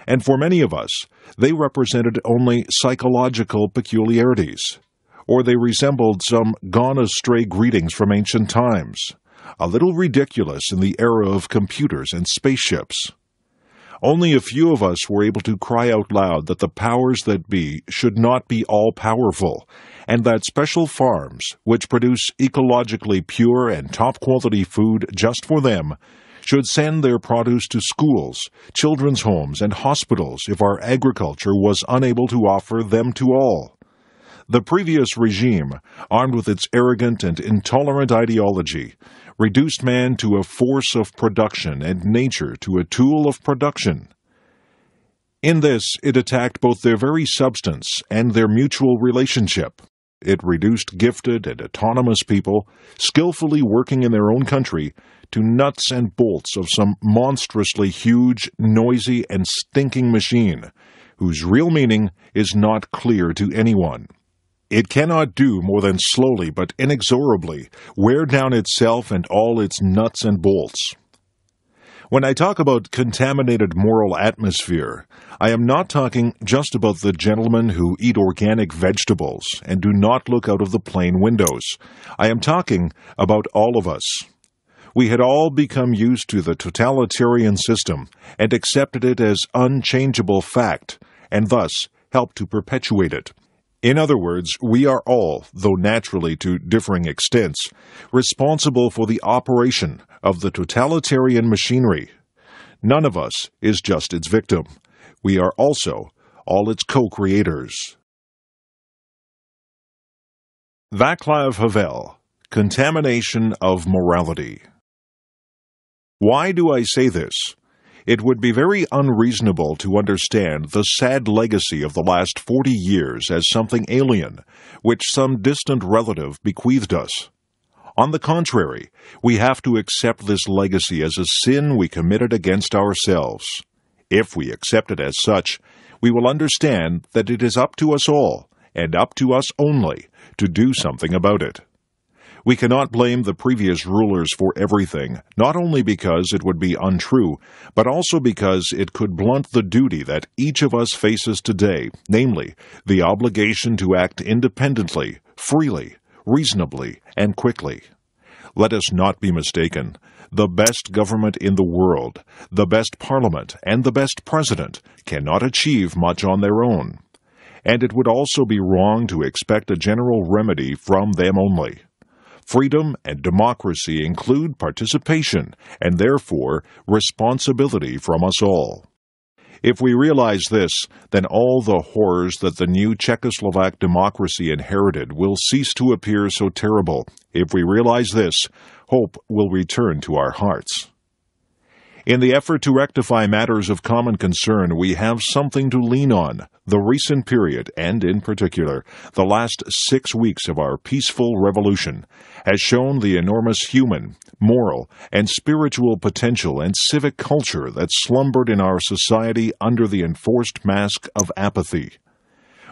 And for many of us, they represented only psychological peculiarities, or they resembled some gone-astray greetings from ancient times, a little ridiculous in the era of computers and spaceships. Only a few of us were able to cry out loud that the powers that be should not be all-powerful, and that special farms, which produce ecologically pure and top-quality food just for them, should send their produce to schools, children's homes, and hospitals if our agriculture was unable to offer them to all. The previous regime, armed with its arrogant and intolerant ideology, reduced man to a force of production and nature to a tool of production. In this, it attacked both their very substance and their mutual relationship. It reduced gifted and autonomous people, skillfully working in their own country, to nuts and bolts of some monstrously huge, noisy, and stinking machine, whose real meaning is not clear to anyone. It cannot do more than slowly but inexorably wear down itself and all its nuts and bolts. When I talk about contaminated moral atmosphere, I am not talking just about the gentlemen who eat organic vegetables and do not look out of the plane windows. I am talking about all of us. We had all become used to the totalitarian system and accepted it as unchangeable fact, and thus helped to perpetuate it. In other words, we are all, though naturally to differing extents, responsible for the operation of the totalitarian machinery. None of us is just its victim. We are also all its co-creators. Václav Havel, Contamination of Morality. Why do I say this? It would be very unreasonable to understand the sad legacy of the last 40 years as something alien, which some distant relative bequeathed us. On the contrary, we have to accept this legacy as a sin we committed against ourselves. If we accept it as such, we will understand that it is up to us all, and up to us only, to do something about it. We cannot blame the previous rulers for everything, not only because it would be untrue, but also because it could blunt the duty that each of us faces today, namely, the obligation to act independently, freely, reasonably, and quickly. Let us not be mistaken. The best government in the world, the best parliament, and the best president cannot achieve much on their own. And it would also be wrong to expect a general remedy from them only. Freedom and democracy include participation and therefore responsibility from us all. If we realize this, then all the horrors that the new Czechoslovak democracy inherited will cease to appear so terrible. If we realize this, hope will return to our hearts. In the effort to rectify matters of common concern, we have something to lean on. The recent period, and in particular, the last 6 weeks of our peaceful revolution, has shown the enormous human, moral, and spiritual potential and civic culture that slumbered in our society under the enforced mask of apathy.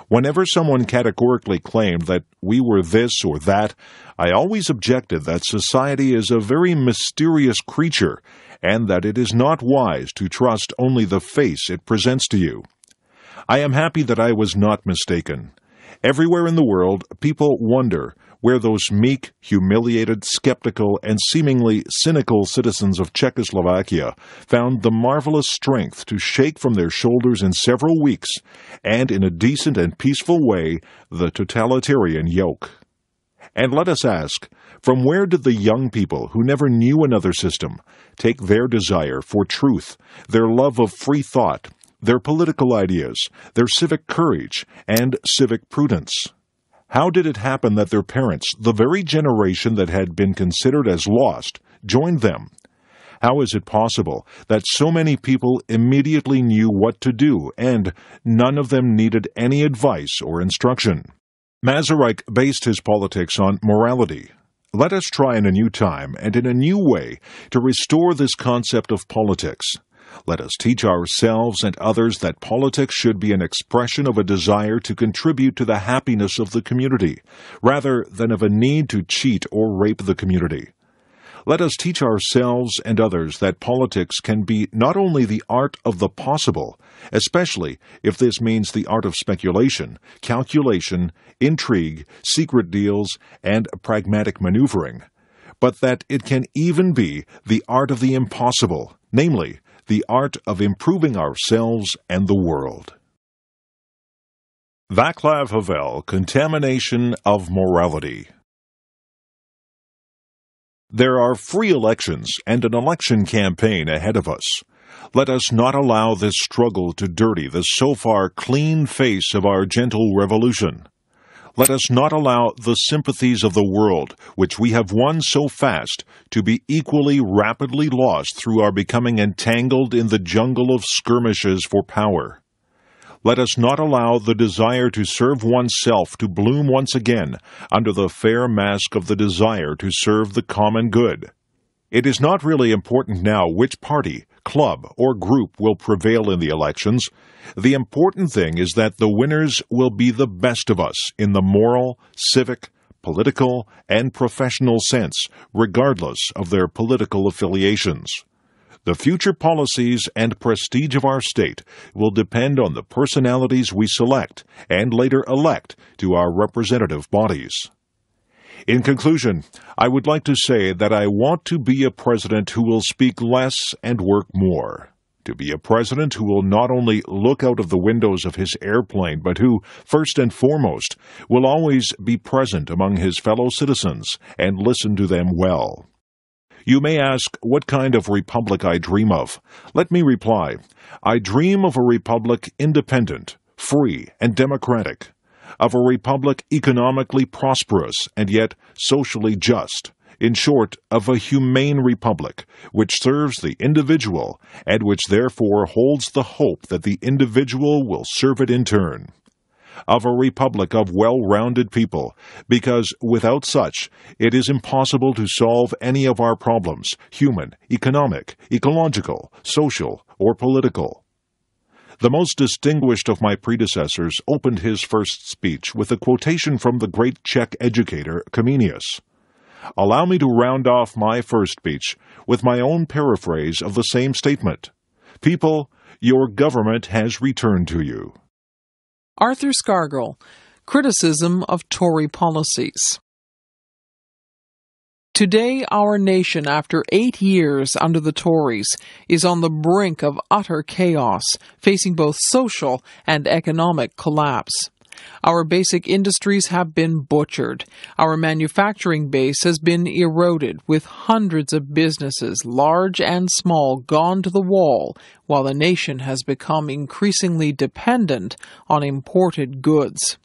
Whenever someone categorically claimed that we were this or that, I always objected that society is a very mysterious creature, and that it is not wise to trust only the face it presents to you. I am happy that I was not mistaken. Everywhere in the world, people wonder where those meek, humiliated, skeptical, and seemingly cynical citizens of Czechoslovakia found the marvelous strength to shake from their shoulders in several weeks, and in a decent and peaceful way, the totalitarian yoke. And let us ask, from where did the young people who never knew another system take their desire for truth, their love of free thought, their political ideas, their civic courage, and civic prudence? How did it happen that their parents, the very generation that had been considered as lost, joined them? How is it possible that so many people immediately knew what to do, and none of them needed any advice or instruction? Masaryk based his politics on morality. Let us try in a new time and in a new way to restore this concept of politics. Let us teach ourselves and others that politics should be an expression of a desire to contribute to the happiness of the community, rather than of a need to cheat or rape the community. Let us teach ourselves and others that politics can be not only the art of the possible, especially if this means the art of speculation, calculation, intrigue, secret deals, and pragmatic maneuvering, but that it can even be the art of the impossible, namely, the art of improving ourselves and the world. Václav Havel, Contamination of Morality. There are free elections and an election campaign ahead of us. Let us not allow this struggle to dirty the so far clean face of our gentle revolution. Let us not allow the sympathies of the world, which we have won so fast, to be equally rapidly lost through our becoming entangled in the jungle of skirmishes for power. Let us not allow the desire to serve oneself to bloom once again under the fair mask of the desire to serve the common good. It is not really important now which party, club, or group will prevail in the elections. The important thing is that the winners will be the best of us in the moral, civic, political, and professional sense, regardless of their political affiliations. The future policies and prestige of our state will depend on the personalities we select and later elect to our representative bodies. In conclusion, I would like to say that I want to be a president who will speak less and work more. To be a president who will not only look out of the windows of his airplane, but who, first and foremost, will always be present among his fellow citizens and listen to them well. You may ask what kind of republic I dream of. Let me reply. I dream of a republic independent, free, and democratic. Of a republic economically prosperous and yet socially just. In short, of a humane republic, which serves the individual and which therefore holds the hope that the individual will serve it in turn. Of a republic of well-rounded people, because without such, it is impossible to solve any of our problems, human, economic, ecological, social, or political. The most distinguished of my predecessors opened his first speech with a quotation from the great Czech educator Comenius. Allow me to round off my first speech with my own paraphrase of the same statement. People, your government has returned to you. Arthur Scargill, Criticism of Tory Policies. Today, our nation, after 8 years under the Tories, is on the brink of utter chaos, facing both social and economic collapse. Our basic industries have been butchered. Our manufacturing base has been eroded, with hundreds of businesses, large and small, gone to the wall, while the nation has become increasingly dependent on imported goods.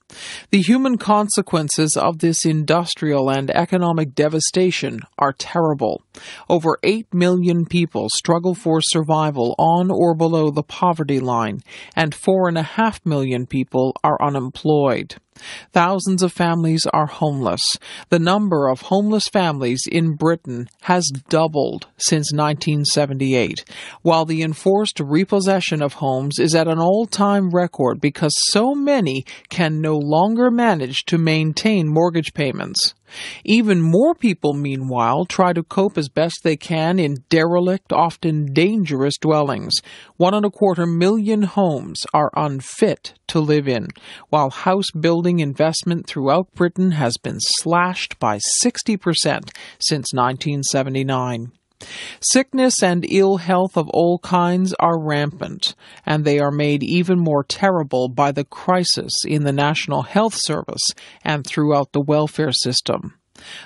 The human consequences of this industrial and economic devastation are terrible. Over 8 million people struggle for survival on or below the poverty line, and 4.5 million people are unemployed. Thousands of families are homeless. The number of homeless families in Britain has doubled since 1978, while the enforced repossession of homes is at an all-time record because so many can no longer manage to maintain mortgage payments. Even more people, meanwhile, try to cope as best they can in derelict, often dangerous dwellings. 1.25 million homes are unfit to live in, while house building investment throughout Britain has been slashed by 60% since 1979. Sickness and ill health of all kinds are rampant, and they are made even more terrible by the crisis in the National Health Service and throughout the welfare system.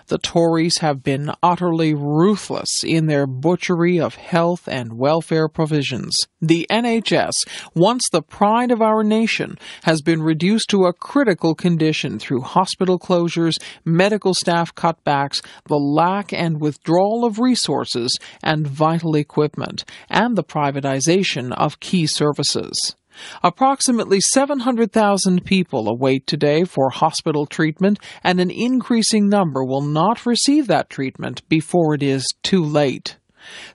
The Tories have been utterly ruthless in their butchery of health and welfare provisions. The NHS, once the pride of our nation, has been reduced to a critical condition through hospital closures, medical staff cutbacks, the lack and withdrawal of resources and vital equipment, and the privatization of key services. Approximately 700,000 people await today for hospital treatment, and an increasing number will not receive that treatment before it is too late.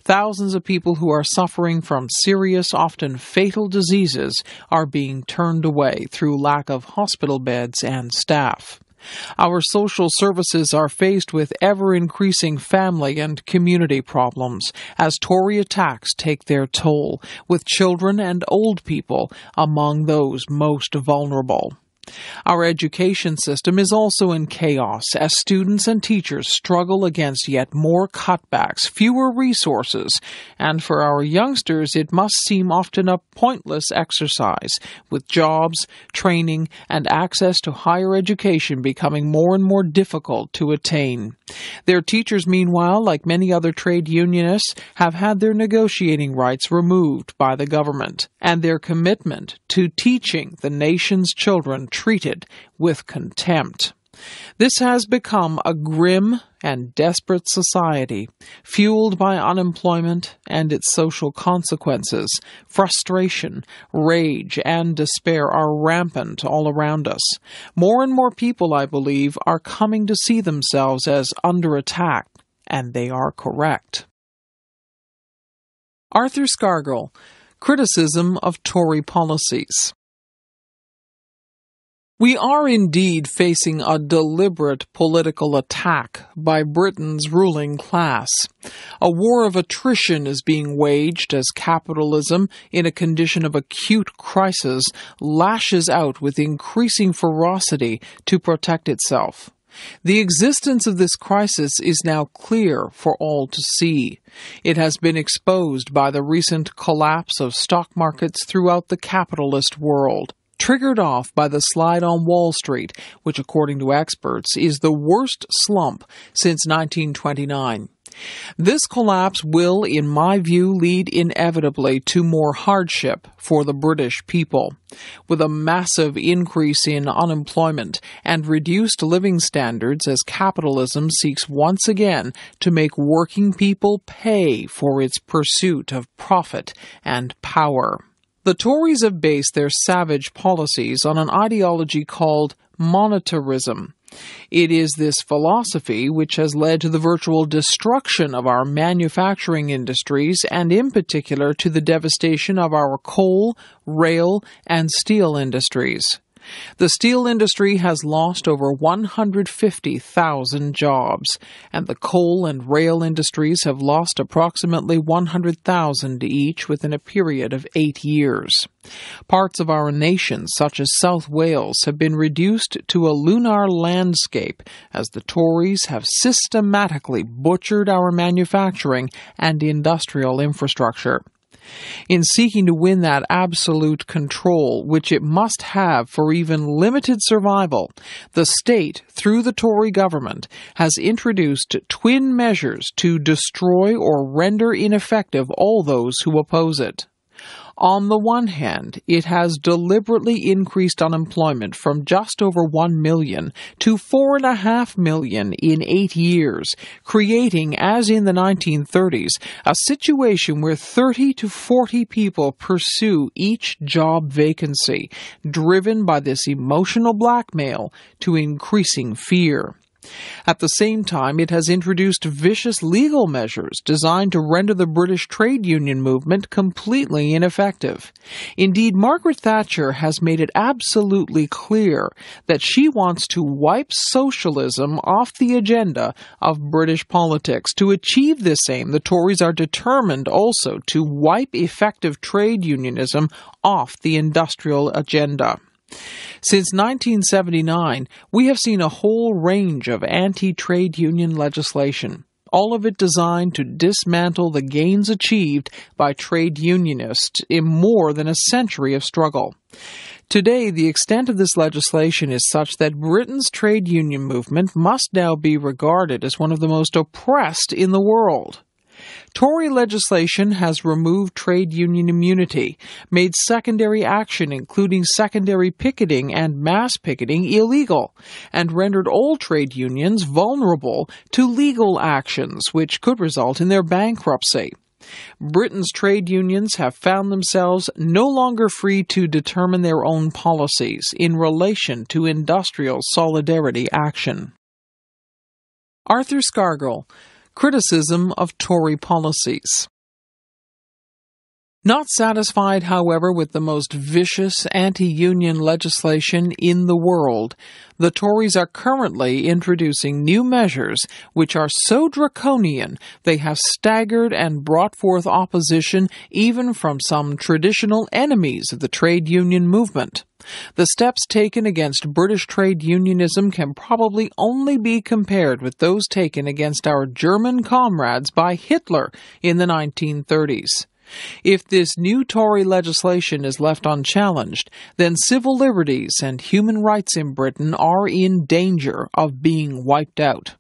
Thousands of people who are suffering from serious, often fatal diseases are being turned away through lack of hospital beds and staff. Our social services are faced with ever-increasing family and community problems as Tory attacks take their toll, with children and old people among those most vulnerable. Our education system is also in chaos as students and teachers struggle against yet more cutbacks, fewer resources, and for our youngsters it must seem often a pointless exercise, with jobs, training, and access to higher education becoming more and more difficult to attain. Their teachers, meanwhile, like many other trade unionists, have had their negotiating rights removed by the government, and their commitment to teaching the nation's children treated with contempt. This has become a grim and desperate society, fueled by unemployment and its social consequences. Frustration, rage, and despair are rampant all around us. More and more people, I believe, are coming to see themselves as under attack, and they are correct. Arthur Scargill, Criticism of Tory Policies. We are indeed facing a deliberate political attack by Britain's ruling class. A war of attrition is being waged as capitalism, in a condition of acute crisis, lashes out with increasing ferocity to protect itself. The existence of this crisis is now clear for all to see. It has been exposed by the recent collapse of stock markets throughout the capitalist world, triggered off by the slide on Wall Street, which, according to experts, is the worst slump since 1929. This collapse will, in my view, lead inevitably to more hardship for the British people. With a massive increase in unemployment and reduced living standards as capitalism seeks once again to make working people pay for its pursuit of profit and power. The Tories have based their savage policies on an ideology called monetarism. It is this philosophy which has led to the virtual destruction of our manufacturing industries and in particular to the devastation of our coal, rail, and steel industries. The steel industry has lost over 150,000 jobs, and the coal and rail industries have lost approximately 100,000 each within a period of 8 years. Parts of our nation, such as South Wales, have been reduced to a lunar landscape as the Tories have systematically butchered our manufacturing and industrial infrastructure. In seeking to win that absolute control, which it must have for even limited survival, the state, through the Tory government, has introduced twin measures to destroy or render ineffective all those who oppose it. On the one hand, it has deliberately increased unemployment from just over 1 million to 4.5 million in 8 years, creating, as in the 1930s, a situation where 30 to 40 people pursue each job vacancy, driven by this emotional blackmail to increasing fear. At the same time, it has introduced vicious legal measures designed to render the British trade union movement completely ineffective. Indeed, Margaret Thatcher has made it absolutely clear that she wants to wipe socialism off the agenda of British politics. To achieve this aim, the Tories are determined also to wipe effective trade unionism off the industrial agenda. Since 1979, we have seen a whole range of anti-trade union legislation, all of it designed to dismantle the gains achieved by trade unionists in more than a century of struggle. Today, the extent of this legislation is such that Britain's trade union movement must now be regarded as one of the most oppressed in the world. Tory legislation has removed trade union immunity, made secondary action, including secondary picketing and mass picketing, illegal, and rendered all trade unions vulnerable to legal actions, which could result in their bankruptcy. Britain's trade unions have found themselves no longer free to determine their own policies in relation to industrial solidarity action. Arthur Scargill, Criticism of Tory Policies. Not satisfied, however, with the most vicious anti-union legislation in the world, the Tories are currently introducing new measures which are so draconian they have staggered and brought forth opposition even from some traditional enemies of the trade union movement. The steps taken against British trade unionism can probably only be compared with those taken against our German comrades by Hitler in the 1930s. If this new Tory legislation is left unchallenged, then civil liberties and human rights in Britain are in danger of being wiped out.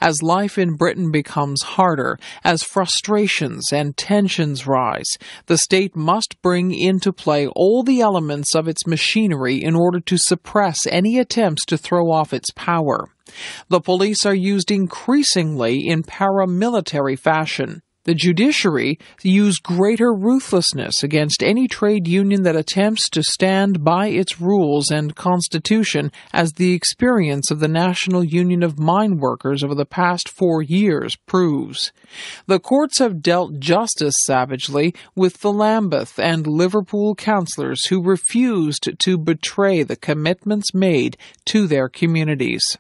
As life in Britain becomes harder, as frustrations and tensions rise, the state must bring into play all the elements of its machinery in order to suppress any attempts to throw off its power. The police are used increasingly in paramilitary fashion. The judiciary use greater ruthlessness against any trade union that attempts to stand by its rules and constitution, as the experience of the National Union of Mine Workers over the past 4 years proves. The courts have dealt just as savagely with the Lambeth and Liverpool councillors who refused to betray the commitments made to their communities.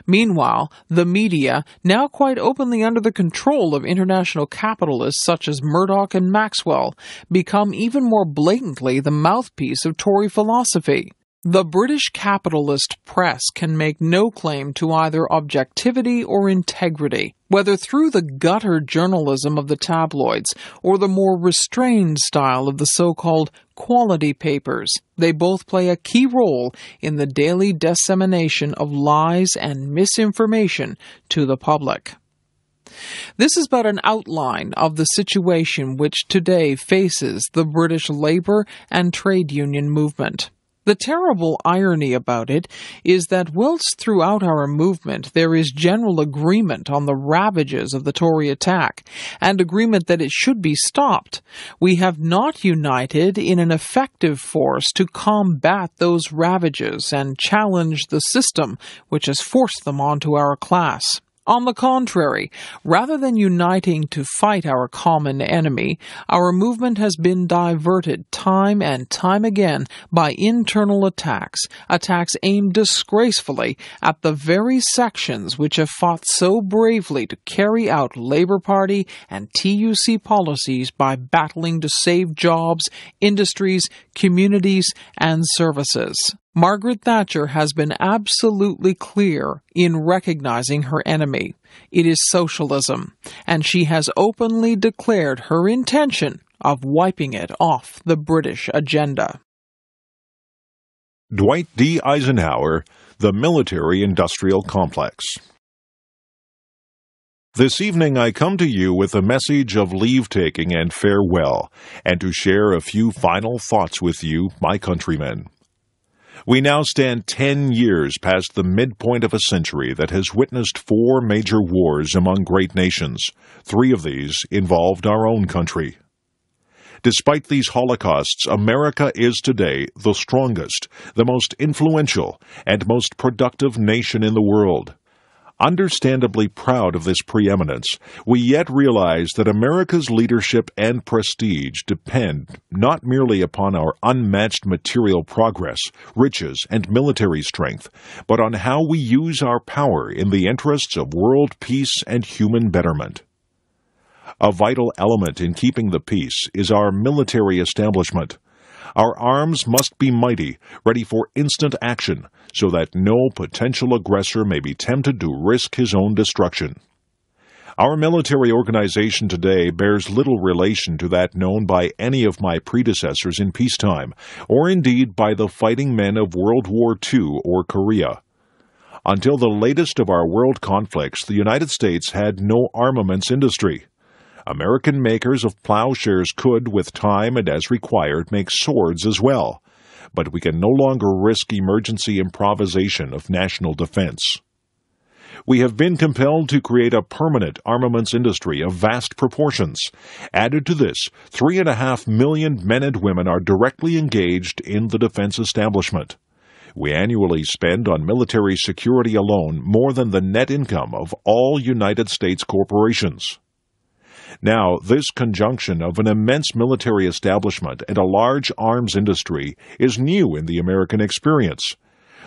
Meanwhile, the media, now quite openly under the control of international capitalists such as Murdoch and Maxwell, become even more blatantly the mouthpiece of Tory philosophy. The British capitalist press can make no claim to either objectivity or integrity, whether through the gutter journalism of the tabloids or the more restrained style of the so-called quality papers. They both play a key role in the daily dissemination of lies and misinformation to the public. This is but an outline of the situation which today faces the British labour and trade union movement. The terrible irony about it is that whilst throughout our movement there is general agreement on the ravages of the Tory attack, and agreement that it should be stopped, we have not united in an effective force to combat those ravages and challenge the system which has forced them onto our class. On the contrary, rather than uniting to fight our common enemy, our movement has been diverted time and time again by internal attacks aimed disgracefully at the very sections which have fought so bravely to carry out Labour Party and TUC policies by battling to save jobs, industries, communities, and services. Margaret Thatcher has been absolutely clear in recognizing her enemy. It is socialism, and she has openly declared her intention of wiping it off the British agenda. Dwight D. Eisenhower, The Military-Industrial Complex. This evening I come to you with a message of leave-taking and farewell, and to share a few final thoughts with you, my countrymen. We now stand 10 years past the midpoint of a century that has witnessed 4 major wars among great nations. 3 of these involved our own country. Despite these holocausts, America is today the strongest, the most influential, and most productive nation in the world. Understandably proud of this preeminence, we yet realize that America's leadership and prestige depend not merely upon our unmatched material progress, riches, and military strength, but on how we use our power in the interests of world peace and human betterment. A vital element in keeping the peace is our military establishment. Our arms must be mighty, ready for instant action, so that no potential aggressor may be tempted to risk his own destruction. Our military organization today bears little relation to that known by any of my predecessors in peacetime, or indeed by the fighting men of World War II or Korea. Until the latest of our world conflicts, the United States had no armaments industry. American makers of plowshares could, with time and as required, make swords as well, but we can no longer risk emergency improvisation of national defense. We have been compelled to create a permanent armaments industry of vast proportions. Added to this, 3.5 million men and women are directly engaged in the defense establishment. We annually spend on military security alone more than the net income of all United States corporations. Now, this conjunction of an immense military establishment and a large arms industry is new in the American experience.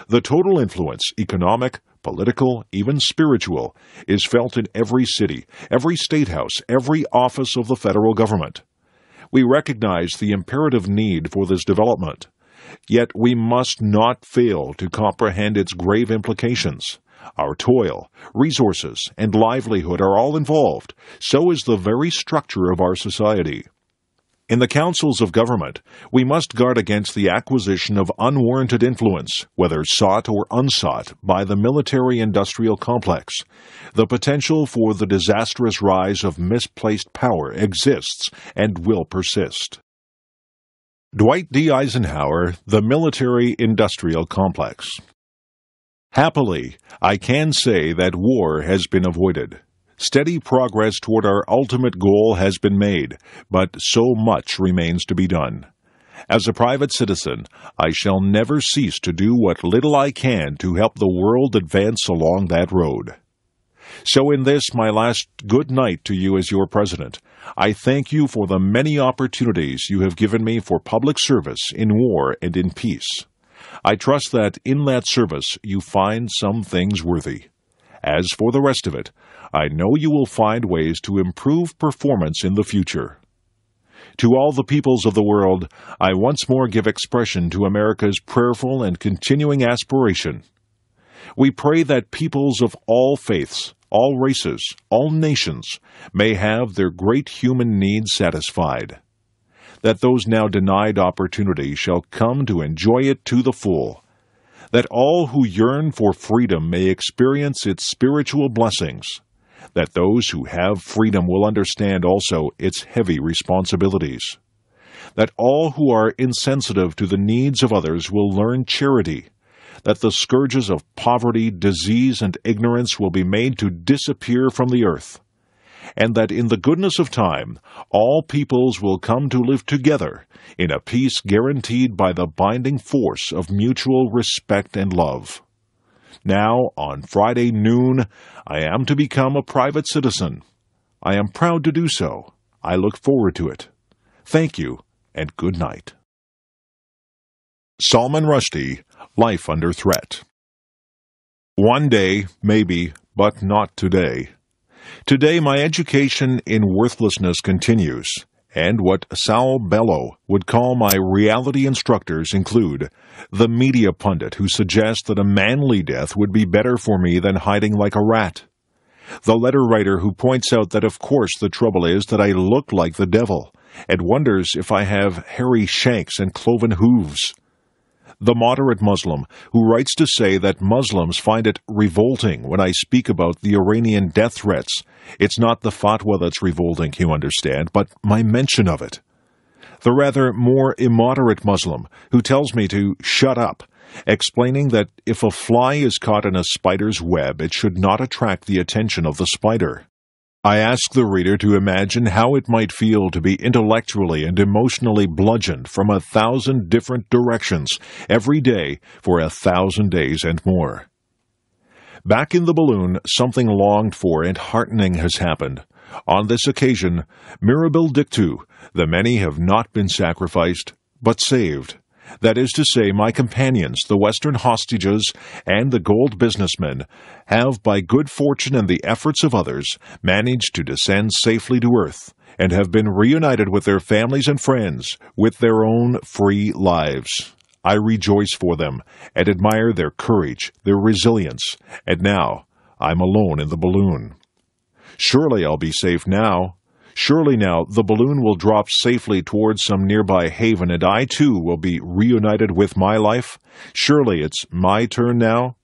The total influence, economic, political, even spiritual, is felt in every city, every state house, every office of the federal government. We recognize the imperative need for this development. Yet we must not fail to comprehend its grave implications. Our toil, resources, and livelihood are all involved. So is the very structure of our society. In the councils of government, we must guard against the acquisition of unwarranted influence, whether sought or unsought, by the military-industrial complex. The potential for the disastrous rise of misplaced power exists and will persist. Dwight D. Eisenhower, The Military-Industrial Complex. Happily, I can say that war has been avoided. Steady progress toward our ultimate goal has been made, but so much remains to be done. As a private citizen, I shall never cease to do what little I can to help the world advance along that road. So in this, my last good night to you as your president, I thank you for the many opportunities you have given me for public service in war and in peace. I trust that in that service you find some things worthy. As for the rest of it, I know you will find ways to improve performance in the future. To all the peoples of the world, I once more give expression to America's prayerful and continuing aspiration. We pray that peoples of all faiths, all races, all nations may have their great human needs satisfied, that those now denied opportunity shall come to enjoy it to the full, that all who yearn for freedom may experience its spiritual blessings, that those who have freedom will understand also its heavy responsibilities, that all who are insensitive to the needs of others will learn charity, that the scourges of poverty, disease, and ignorance will be made to disappear from the earth, and that in the goodness of time all peoples will come to live together in a peace guaranteed by the binding force of mutual respect and love. Now, on Friday noon, I am to become a private citizen. I am proud to do so. I look forward to it. Thank you, and good night. Salman Rushdie, Life Under Threat. One day, maybe, but not today. Today my education in worthlessness continues, and what Saul Bellow would call my reality instructors include the media pundit who suggests that a manly death would be better for me than hiding like a rat, the letter writer who points out that of course the trouble is that I look like the devil, and wonders if I have hairy shanks and cloven hooves, the moderate Muslim who writes to say that Muslims find it revolting when I speak about the Iranian death threats. It's not the fatwa that's revolting, you understand, but my mention of it. The rather more immoderate Muslim who tells me to shut up, explaining that if a fly is caught in a spider's web, it should not attract the attention of the spider. I ask the reader to imagine how it might feel to be intellectually and emotionally bludgeoned from 1,000 different directions every day for 1,000 days and more. Back in the balloon, something longed for and heartening has happened. On this occasion, mirabile dictu, the many have not been sacrificed, but saved. That is to say, my companions, the Western hostages, and the gold businessmen, have, by good fortune and the efforts of others, managed to descend safely to earth, and have been reunited with their families and friends, with their own free lives. I rejoice for them, and admire their courage, their resilience, and now I'm alone in the balloon. Surely I'll be safe now. Surely now the balloon will drop safely towards some nearby haven, and I too will be reunited with my life. Surely it's my turn now.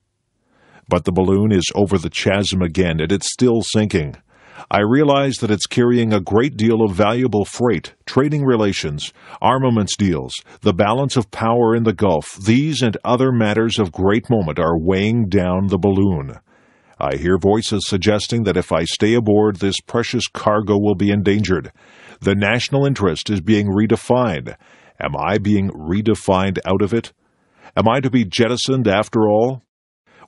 But the balloon is over the chasm again, and it's still sinking. I realize that it's carrying a great deal of valuable freight, trading relations, armaments deals, the balance of power in the Gulf. These and other matters of great moment are weighing down the balloon. I hear voices suggesting that if I stay aboard, this precious cargo will be endangered. The national interest is being redefined. Am I being redefined out of it? Am I to be jettisoned after all?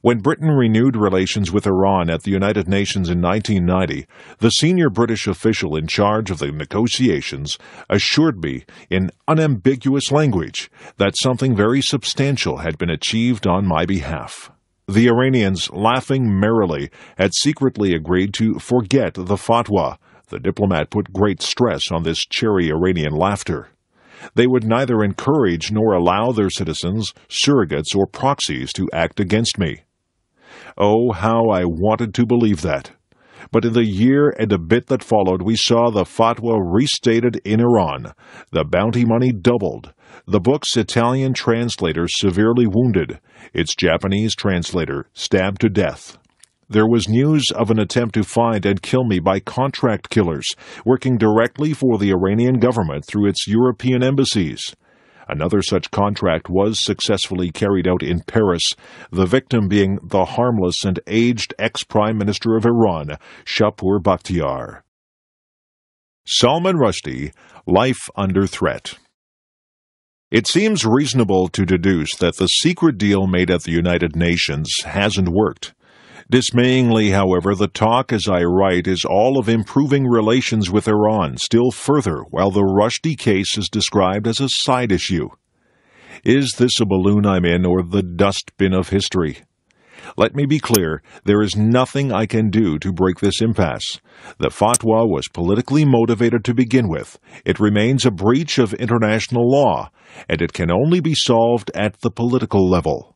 When Britain renewed relations with Iran at the United Nations in 1990, the senior British official in charge of the negotiations assured me in unambiguous language that something very substantial had been achieved on my behalf. The Iranians, laughing merrily, had secretly agreed to forget the fatwa. The diplomat put great stress on this cheery Iranian laughter. They would neither encourage nor allow their citizens, surrogates, or proxies to act against me. Oh, how I wanted to believe that. But in the year and a bit that followed, we saw the fatwa restated in Iran, the bounty money doubled, the book's Italian translator severely wounded, its Japanese translator stabbed to death. There was news of an attempt to find and kill me by contract killers, working directly for the Iranian government through its European embassies. Another such contract was successfully carried out in Paris, the victim being the harmless and aged ex-Prime Minister of Iran, Shapur Bakhtiar. Salman Rushdie, Life Under Threat. It seems reasonable to deduce that the secret deal made at the United Nations hasn't worked. Dismayingly, however, the talk as I write is all of improving relations with Iran still further, while the Rushdie case is described as a side issue. Is this a balloon I'm in or the dustbin of history? Let me be clear, there is nothing I can do to break this impasse. The fatwa was politically motivated to begin with. It remains a breach of international law, and it can only be solved at the political level.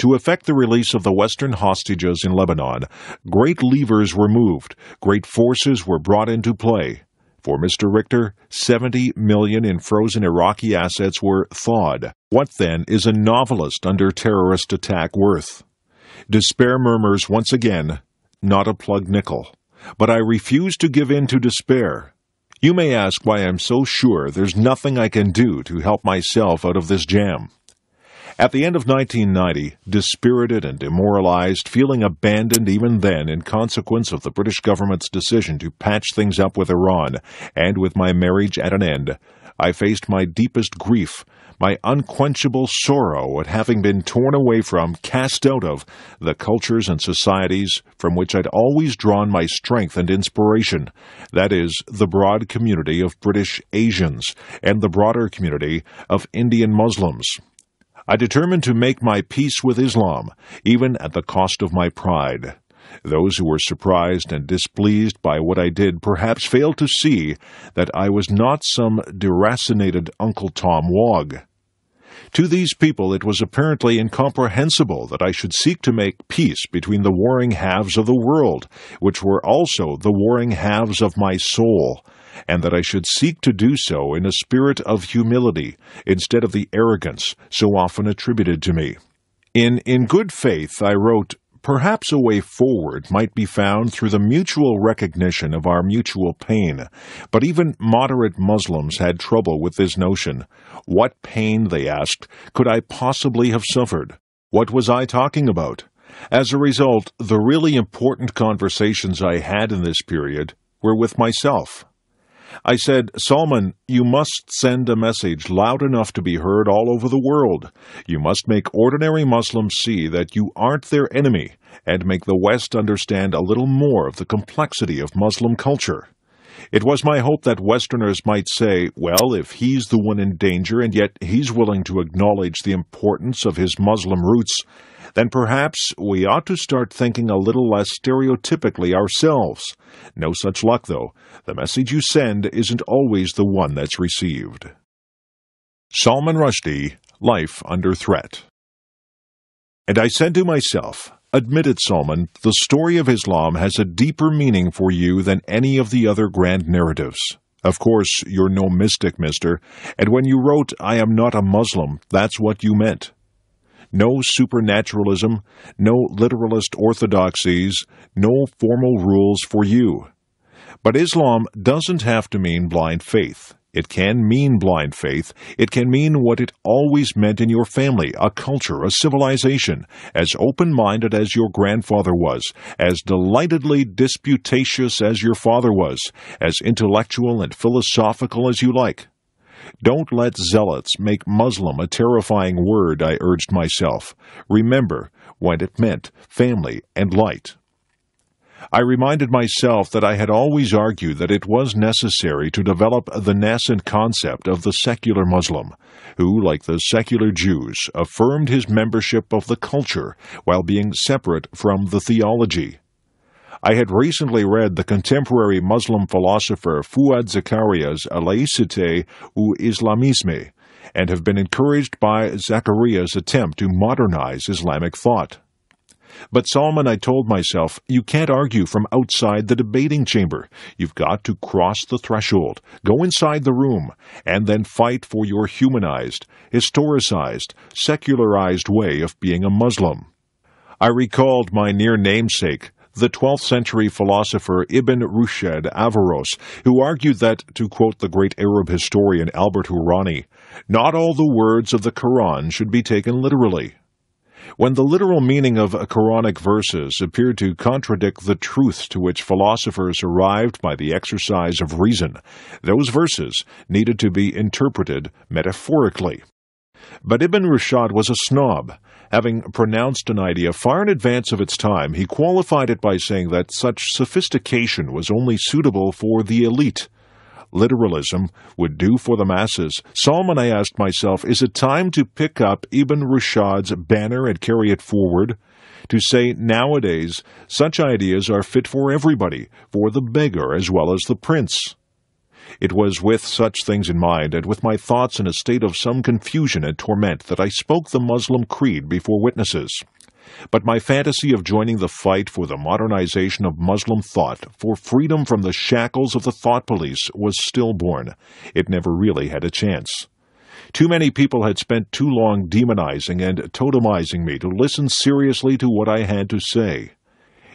To effect the release of the Western hostages in Lebanon, great levers were moved, great forces were brought into play. For Mr. Richter, 70 million in frozen Iraqi assets were thawed. What then is a novelist under terrorist attack worth? Despair murmurs once again, not a plug nickel. But I refuse to give in to despair. You may ask why I'm so sure there's nothing I can do to help myself out of this jam. At the end of 1990, dispirited and demoralized, feeling abandoned even then in consequence of the British government's decision to patch things up with Iran, and with my marriage at an end, I faced my deepest grief, my unquenchable sorrow at having been torn away from, cast out of, the cultures and societies from which I'd always drawn my strength and inspiration, that is, the broad community of British Asians and the broader community of Indian Muslims. I determined to make my peace with Islam, even at the cost of my pride. Those who were surprised and displeased by what I did perhaps failed to see that I was not some deracinated Uncle Tom Wog. To these people it was apparently incomprehensible that I should seek to make peace between the warring halves of the world, which were also the warring halves of my soul, and that I should seek to do so in a spirit of humility instead of the arrogance so often attributed to me. In good faith, I wrote, perhaps a way forward might be found through the mutual recognition of our mutual pain, but even moderate Muslims had trouble with this notion. What pain, they asked, could I possibly have suffered? What was I talking about? As a result, the really important conversations I had in this period were with myself. I said, Salman, you must send a message loud enough to be heard all over the world. You must make ordinary Muslims see that you aren't their enemy, and make the West understand a little more of the complexity of Muslim culture. It was my hope that Westerners might say, well, if he's the one in danger and yet he's willing to acknowledge the importance of his Muslim roots, then perhaps we ought to start thinking a little less stereotypically ourselves. No such luck, though. The message you send isn't always the one that's received. Salman Rushdie, Life Under Threat. And I said to myself, admit it, Salman, the story of Islam has a deeper meaning for you than any of the other grand narratives. Of course, you're no mystic, mister, and when you wrote, I am not a Muslim, that's what you meant. No supernaturalism, no literalist orthodoxies, no formal rules for you. But Islam doesn't have to mean blind faith. It can mean blind faith. It can mean what it always meant in your family, a culture, a civilization, as open-minded as your grandfather was, as delightedly disputatious as your father was, as intellectual and philosophical as you like. Don't let zealots make Muslim a terrifying word, I urged myself. Remember what it meant, family and light. I reminded myself that I had always argued that it was necessary to develop the nascent concept of the secular Muslim, who, like the secular Jews, affirmed his membership of the culture while being separate from the theology. I had recently read the contemporary Muslim philosopher Fuad Zakaria's Laïcité ou Islamisme, and have been encouraged by Zakaria's attempt to modernize Islamic thought. But Salman, I told myself, you can't argue from outside the debating chamber. You've got to cross the threshold, go inside the room, and then fight for your humanized, historicized, secularized way of being a Muslim. I recalled my near namesake, the 12th century philosopher Ibn Rushd Averroes, who argued that, to quote the great Arab historian Albert Hourani, not all the words of the Quran should be taken literally. When the literal meaning of Quranic verses appeared to contradict the truths to which philosophers arrived by the exercise of reason, those verses needed to be interpreted metaphorically. But Ibn Rushd was a snob. Having pronounced an idea far in advance of its time, he qualified it by saying that such sophistication was only suitable for the elite. Literalism would do for the masses. Salman, I asked myself, is it time to pick up Ibn Rushd's banner and carry it forward? To say nowadays such ideas are fit for everybody, for the beggar as well as the prince. It was with such things in mind, and with my thoughts in a state of some confusion and torment, that I spoke the Muslim creed before witnesses. But my fantasy of joining the fight for the modernization of Muslim thought, for freedom from the shackles of the thought police, was stillborn. It never really had a chance. Too many people had spent too long demonizing and totemizing me to listen seriously to what I had to say.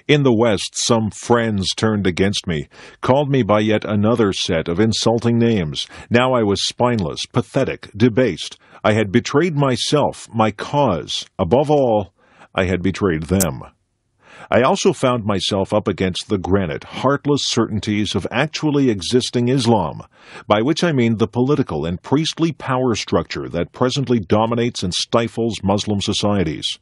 In the West, some friends turned against me, called me by yet another set of insulting names. Now I was spineless, pathetic, debased. I had betrayed myself, my cause. Above all, I had betrayed them. I also found myself up against the granite, heartless certainties of actually existing Islam, by which I mean the political and priestly power structure that presently dominates and stifles Muslim societies.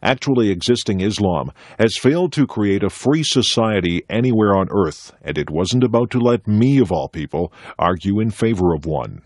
Actually existing Islam has failed to create a free society anywhere on earth, and it wasn't about to let me, of all people, argue in favor of one.